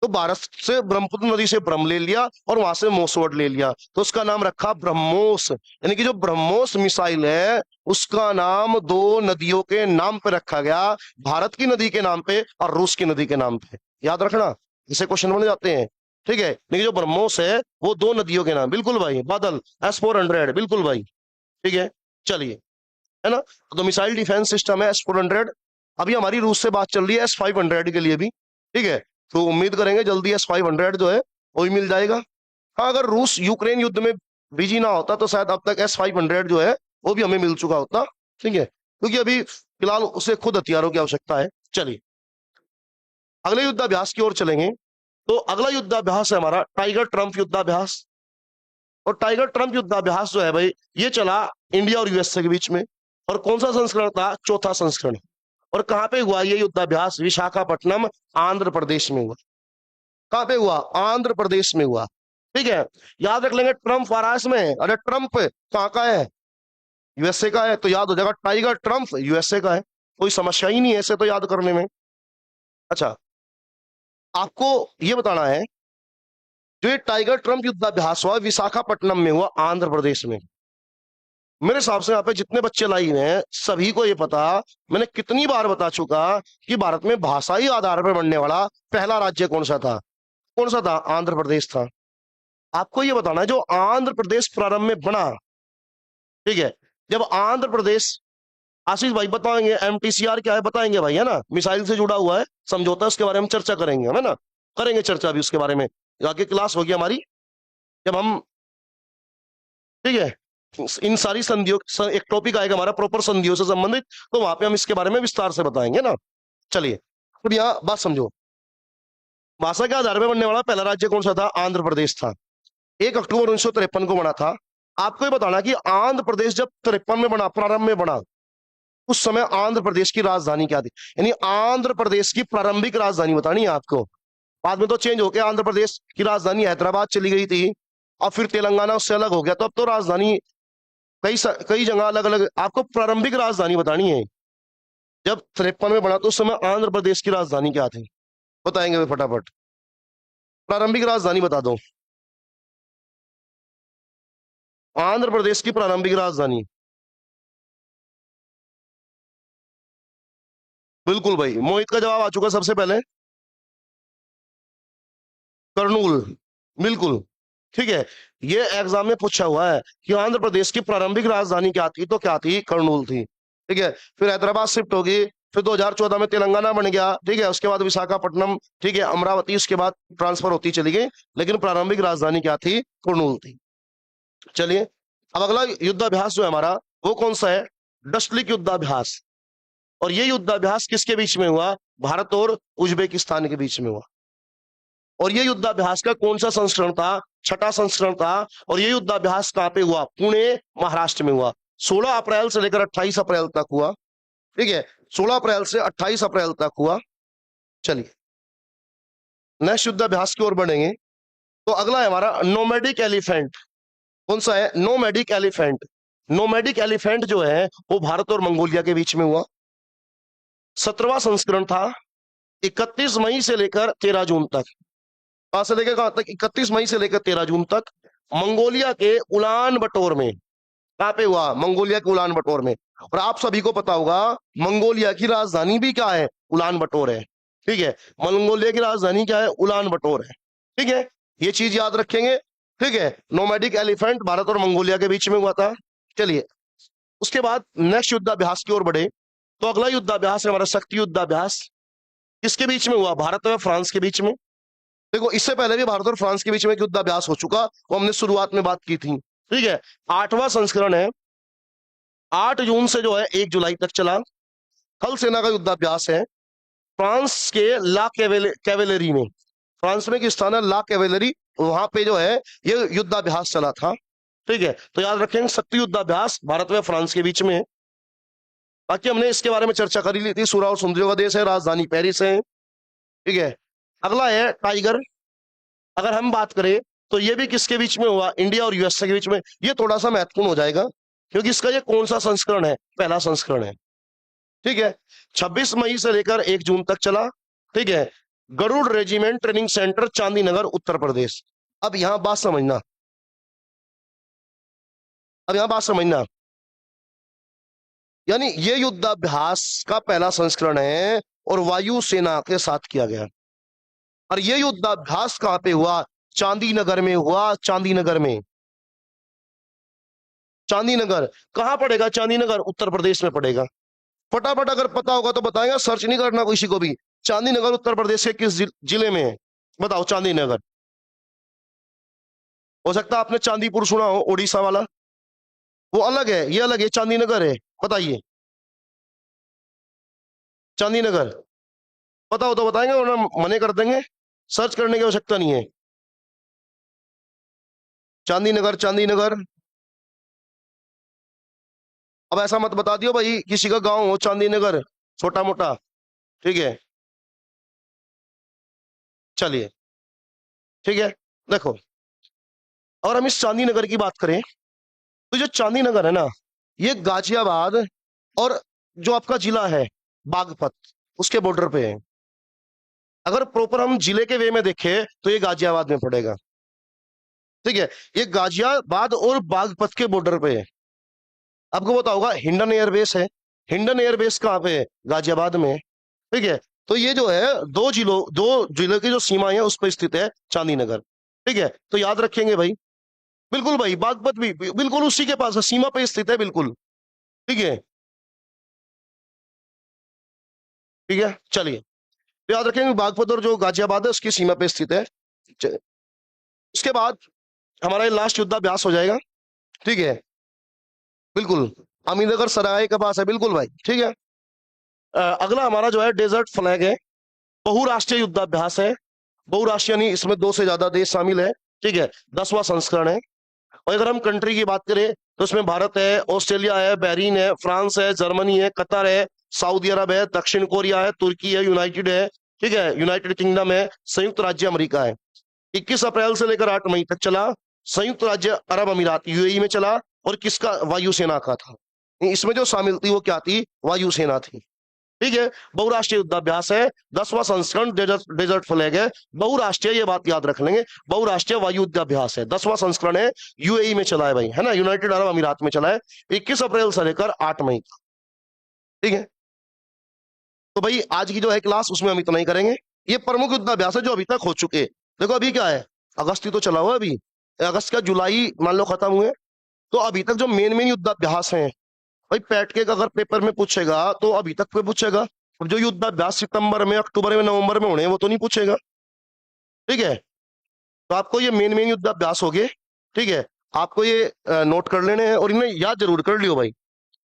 तो भारत से ब्रह्मपुत्र नदी से ब्रह्म ले लिया और वहां से मोसवर्ड ले लिया, तो उसका नाम रखा ब्रह्मोस। यानी कि जो ब्रह्मोस मिसाइल है, उसका नाम दो नदियों के नाम पे रखा गया, भारत की नदी के नाम पे और रूस की नदी के नाम पे। याद रखना, इसे क्वेश्चन बन जाते हैं। ठीक है, लेकिन जो ब्रह्मोस है वो दो नदियों के नाम। बिल्कुल भाई, बादल S-400, बिल्कुल भाई। ठीक है, चलिए, है ना? तो मिसाइल डिफेंस सिस्टम है S-400। अभी हमारी रूस से बात चल रही है S-500 के लिए भी। ठीक है, तो उम्मीद करेंगे जल्दी S-500 जो है वो भी मिल जाएगा। हाँ, अगर रूस यूक्रेन युद्ध में बिजी ना होता तो शायद अब तक S-500 जो है वो भी हमें मिल चुका होता। ठीक है, क्योंकि अभी फिलहाल उसे खुद हथियारों की आवश्यकता है। चलिए, अगले युद्धाभ्यास की ओर चलेंगे। तो अगला युद्धाभ्यास है हमारा टाइगर ट्रंप युद्धाभ्यास। और टाइगर ट्रंप युद्धाभ्यास जो है भाई, ये चला इंडिया और यूएसए के बीच में। और कौन सा संस्करण था? चौथा संस्करण। और कहां पे हुआ ये युद्धाभ्यास? विशाखापट्टनम, आंध्र प्रदेश में हुआ। कहां पे हुआ? आंध्र प्रदेश में हुआ। ठीक है, याद रख लेंगे, ट्रंप आ रहा है इसमें। अरे ट्रंप कहाँ का है? यूएसए का है, तो याद हो जाएगा टाइगर ट्रंप यूएसए का है। कोई समस्या ही नहीं है ऐसे तो याद करने में। अच्छा, आपको ये बताना है, जो ये टाइगर ट्रंप युद्धाभ्यास हुआ विशाखापट्टनम में हुआ, आंध्र प्रदेश में। मेरे हिसाब से यहाँ पे जितने बच्चे लाइव हैं सभी को ये पता, मैंने कितनी बार बता चुका कि भारत में भाषाई आधार पर बनने वाला पहला राज्य कौन सा था? कौन सा था? आंध्र प्रदेश था। आपको ये बताना है, जो आंध्र प्रदेश प्रारंभ में बना, ठीक है, जब आंध्र प्रदेश, आशीष भाई बताएंगे MTCR क्या है? बताएंगे भाई, है ना? मिसाइल से जुड़ा हुआ है समझौता, उसके बारे में चर्चा करेंगे हम, है ना? करेंगे चर्चा भी उसके बारे में, आगे क्लास होगी हमारी जब हम, ठीक है, इन सारी संधियों, एक टॉपिक आएगा हमारा प्रॉपर संधियों से संबंधित, तो वहां पे हम इसके बारे में विस्तार से बताएंगे ना। चलिए, अब यहाँ बात समझो, भाषा के आधार पर बनने वाला पहला राज्य कौन सा था? आंध्र प्रदेश था। 1 अक्टूबर 1953 को बना था। आपको ये बताना कि आंध्र प्रदेश जब 53 में बना, प्रारंभ में बना, उस समय आंध्र प्रदेश की राजधानी क्या थी? यानी आंध्र प्रदेश की प्रारंभिक राजधानी बतानी है आपको। बाद में तो चेंज होकर आंध्र प्रदेश की राजधानी हैदराबाद चली गई थी, और फिर तेलंगाना उससे अलग हो गया, तो अब तो राजधानी कई जगह अलग अलग। आपको प्रारंभिक राजधानी बतानी है। जब 53 में बना तो उस समय आंध्र प्रदेश की राजधानी क्या थी? बताएंगे वे फटाफट, प्रारंभिक राजधानी बता दो। आंध्र प्रदेश की प्रारंभिक राजधानी, बिल्कुल भाई, मोहित का जवाब आ चुका सबसे पहले, कर्नूल। बिल्कुल, ठीक है, ये एग्जाम में पूछा हुआ है कि आंध्र प्रदेश की प्रारंभिक राजधानी क्या थी, तो क्या थी? कर्नूल थी। ठीक है, फिर हैदराबाद शिफ्ट होगी, फिर 2014 में तेलंगाना बन गया, ठीक है, उसके बाद विशाखापट्टनम, ठीक है, अमरावती, उसके बाद ट्रांसफर होती चली गई, लेकिन प्रारंभिक राजधानी क्या थी? कुर्नूल थी। चलिए, अब अगला युद्धाभ्यास जो है हमारा वो कौन सा है? डस्टलिक युद्धाभ्यास। और ये युद्धाभ्यास किसके बीच में हुआ? भारत और उज्बेकिस्तान के बीच में हुआ। और ये युद्धाभ्यास का कौन सा संस्करण था? छठा संस्करण था। और ये युद्धाभ्यास कहां पे हुआ? पुणे, महाराष्ट्र में हुआ। 16 अप्रैल से लेकर 28 अप्रैल तक हुआ, ठीक है, 16 अप्रैल से 28 अप्रैल तक हुआ। चलिए, नेक्स्ट युद्धाभ्यास की ओर बढ़ेंगे। तो अगला है हमारा नोमैडिक एलिफेंट। कौन सा है? Nomadic elephant. नोमैडिक एलिफेंट जो है वो भारत और मंगोलिया के बीच में हुआ। 17वां संस्करण था। 31 मई से लेकर 13 जून तक। कहां से लेकर कहां तक? 31 मई से लेकर 13 जून तक मंगोलिया के उलान बटोर में। कहां पे हुआ? मंगोलिया के उलान बटोर में। और आप सभी को पता होगा मंगोलिया की राजधानी भी क्या है? उलान बटोर है, ठीक है, मंगोलिया की राजधानी क्या है? उलान बटोर है, ठीक है, ये चीज याद रखेंगे, ठीक है। नोमैडिक एलिफेंट भारत और मंगोलिया के बीच में हुआ था। चलिए, उसके बाद नेक्स्ट युद्धाभ्यास की ओर बढ़े। तो अगला युद्धाभ्यास है हमारा शक्ति युद्धाभ्यास। किसके बीच में हुआ? भारत और फ्रांस के बीच में। देखो, इससे पहले भी भारत और फ्रांस के बीच में एक युद्धाभ्यास हो चुका, वो हमने शुरुआत में बात की थी, ठीक है। 8वां संस्करण है। 8 जून से जो है 1 जुलाई तक चला। थल सेना का युद्धाभ्यास है फ्रांस के ला कैवेलरी में। फ्रांस में किस स्थान है? ला कैवेलरी, वहां पे जो है ये युद्धाभ्यास चला था, ठीक है। तो याद रखेंगे शक्ति युद्धाभ्यास भारत व फ्रांस के बीच में। बाकी हमने इसके बारे में चर्चा कर ही ली थी। सूरा और सुंदरियों का देश है, राजधानी पेरिस है, ठीक है। अगला है टाइगर। अगर हम बात करें तो ये भी किसके बीच में हुआ? इंडिया और यूएसए के बीच में। ये थोड़ा सा महत्वपूर्ण हो जाएगा क्योंकि इसका ये कौन सा संस्करण है? पहला संस्करण है, ठीक है। 26 मई से लेकर 1 जून तक चला, ठीक है। Garud regiment training centre, Chandinagar, Uttar Pradesh. अब यहां बात समझना, अब यहां बात समझना, यानी ये युद्धाभ्यास का पहला संस्करण है और वायुसेना के साथ किया गया। और ये युद्धाभ्यास कहां पे हुआ? चांदीनगर में हुआ। चांदीनगर में। चांदीनगर कहां पड़ेगा? चांदीनगर उत्तर प्रदेश में पड़ेगा। फटाफट अगर पता होगा तो बताएगा, सर्च नहीं करना किसी को भी। चांदीनगर उत्तर प्रदेश के किस जिले में है? बताओ। चांदीनगर। हो सकता है आपने चांदीपुर सुना हो, ओडिशा वाला, वो अलग है, ये अलग है, चांदीनगर है। बताइए, चांदीनगर पता हो तो बताएंगे, वरना मने कर देंगे। सर्च करने की आवश्यकता नहीं है। चांदीनगर, चांदीनगर। अब ऐसा मत बता दियो भाई किसी का गांव हो चांदीनगर, छोटा मोटा, ठीक है। चलिए, ठीक है। देखो, और हम इस चांदीनगर की बात करें तो जो चांदीनगर है ना, ये गाजियाबाद और जो आपका जिला है बागपत, उसके बॉर्डर पे है। अगर प्रॉपर हम जिले के वे में देखें तो ये गाजियाबाद में पड़ेगा, ठीक है। ये गाजियाबाद और बागपत के बॉर्डर पे है। आपको पता होगा हिंडन एयरबेस है। हिंडन एयरबेस कहाँ पे है? गाजियाबाद में, ठीक है। तो ये जो है दो जिलों की जो सीमा है उस पर स्थित है चांदीनगर, ठीक है। तो याद रखेंगे भाई, बिल्कुल भाई, बागपत भी बिल्कुल उसी के पास है, सीमा पे स्थित है, बिल्कुल, ठीक है, ठीक है। चलिए, तो याद रखेंगे बागपत और जो गाजियाबाद है उसकी सीमा पे स्थित है। उसके बाद हमारा ये लास्ट युद्धाभ्यास हो जाएगा, ठीक है, बिल्कुल, अमीनगर सराय के पास है, बिल्कुल भाई, ठीक है। अगला हमारा जो है डेजर्ट फ्लैग है। बहुराष्ट्रीय युद्धाभ्यास है। बहुराष्ट्रीय यानी इसमें 2 से ज्यादा देश शामिल है, ठीक है। 10वां संस्करण है। और अगर हम कंट्री की बात करें तो इसमें भारत है, ऑस्ट्रेलिया है, बहरीन है, फ्रांस है, जर्मनी है, कतर है, सऊदी अरब है, दक्षिण कोरिया है, तुर्की है, यूनाइटेड है, ठीक है, यूनाइटेड किंगडम है, संयुक्त राज्य अमेरिका है। 21 अप्रैल से लेकर 8 मई तक चला। संयुक्त राज्य अरब अमीरात यूएई में चला। और किसका? वायुसेना का था। इसमें जो शामिल थी वो क्या थी? वायुसेना थी, ठीक है। बहुराष्ट्रीय युद्धाभ्यास है। 10वां संस्करण डेजर्ट फ्लैग है। बहुराष्ट्रीय, ये बात याद रख लेंगे, बहुराष्ट्रीय वायु युद्धाभ्यास है। 10वां संस्करण है, यूएई में चला है भाई, है ना, यूनाइटेड अरब अमीरात में चला है, 21 अप्रैल से लेकर 8 मई तक, ठीक है। तो भाई आज की जो है क्लास उसमें हम इतना ही करेंगे। ये प्रमुख युद्धाभ्यास है जो अभी तक हो चुके। देखो अभी क्या है, अगस्त ही तो चला हुआ है अभी, अगस्त का जुलाई मान लो खत्म हुए। तो अभी तक जो मेन मेन युद्धाभ्यास हैं भाई, पैट के अगर पेपर में पूछेगा तो अभी तक पे पूछेगा, और जो युद्धाभ्यास सितंबर में, अक्टूबर में, नवंबर में होने हैं वो तो नहीं पूछेगा। ठीक है, तो आपको ये मेन युद्धाभ्यास हो गए। ठीक है, आपको ये नोट कर लेने हैं और इन्हें याद जरूर कर लियो भाई,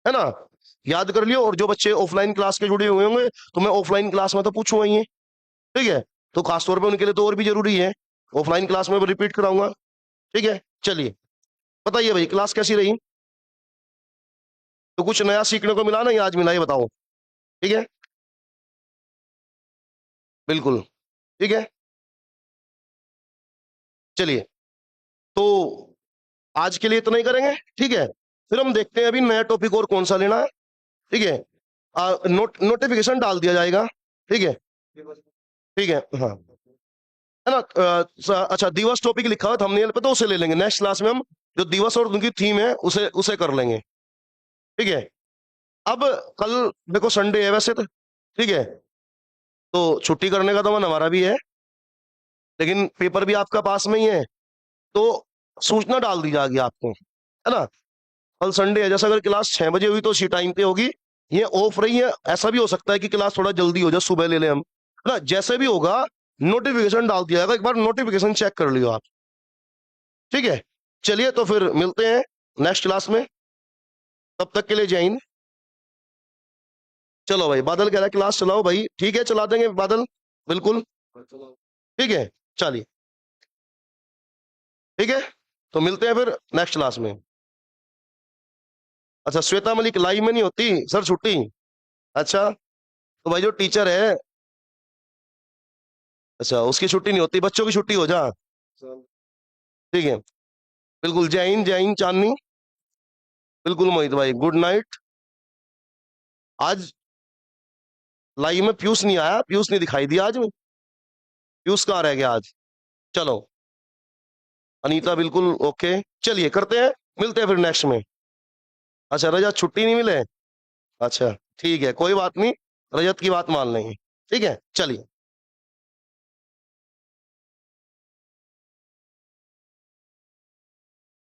है ना, याद कर लियो। और जो बच्चे ऑफलाइन क्लास के जुड़े हुए होंगे तो मैं ऑफलाइन क्लास में तो पूछूंगा ही है। ठीक है, तो खासतौर पे उनके लिए तो और भी जरूरी है, ऑफलाइन क्लास में रिपीट कराऊंगा। ठीक है, चलिए बताइए भाई क्लास कैसी रही? तो कुछ नया सीखने को मिला ना, ये आज मिला, ये बताओ। ठीक है, बिल्कुल, ठीक है। चलिए, तो आज के लिए इतना ही करेंगे। ठीक है, फिर हम देखते हैं अभी नया टॉपिक और कौन सा लेना है। ठीक है, नोटिफिकेशन डाल दिया जाएगा। ठीक है, ठीक है, हाँ, है ना। अच्छा, दिवस टॉपिक लिखा हुआ थंबनेल पे, तो उसे ले लेंगे नेक्स्ट क्लास में हम। जो दिवस और उनकी थीम है उसे उसे कर लेंगे। ठीक है, अब कल देखो संडे है वैसे तो। ठीक है, तो छुट्टी करने का तो मन हमारा भी है, लेकिन पेपर भी आपका पास में ही है, तो सूचना डाल दी जाएगी आपको, है ना। कल संडे है, जैसे अगर क्लास 6 बजे हुई तो उसी टाइम पे होगी। ये ऑफ रही है, ऐसा भी हो सकता है कि क्लास थोड़ा जल्दी हो जाए, सुबह ले लें हम, है ना। जैसे भी होगा नोटिफिकेशन डाल दिया जाएगा, एक बार नोटिफिकेशन चेक कर लियो आप। ठीक है, चलिए तो फिर मिलते हैं नेक्स्ट क्लास में, तब तक के लिए जय हिंद। चलो भाई, बादल कह रहा है क्लास चलाओ भाई, ठीक है चला देंगे बादल, बिल्कुल। ठीक है, चलिए, ठीक है, तो मिलते हैं फिर नेक्स्ट क्लास में। अच्छा, श्वेता मलिक लाइव में नहीं होती सर, छुट्टी। अच्छा, तो भाई जो टीचर है, अच्छा उसकी छुट्टी नहीं होती, बच्चों की छुट्टी हो जा। ठीक है, बिल्कुल, जय हिंद, जय हिंद चांदनी। बिल्कुल मोहित भाई, गुड नाइट। आज लाइव में पीयूष नहीं आया, पीयूष नहीं दिखाई दिया आज में, पीयूष कहाँ रह गया आज? चलो, अनीता बिल्कुल ओके, चलिए करते हैं, मिलते हैं फिर नेक्स्ट में। अच्छा, रजत छुट्टी नहीं मिले? अच्छा, ठीक है, कोई बात नहीं, रजत की बात मान लेंगे। ठीक है, चलिए।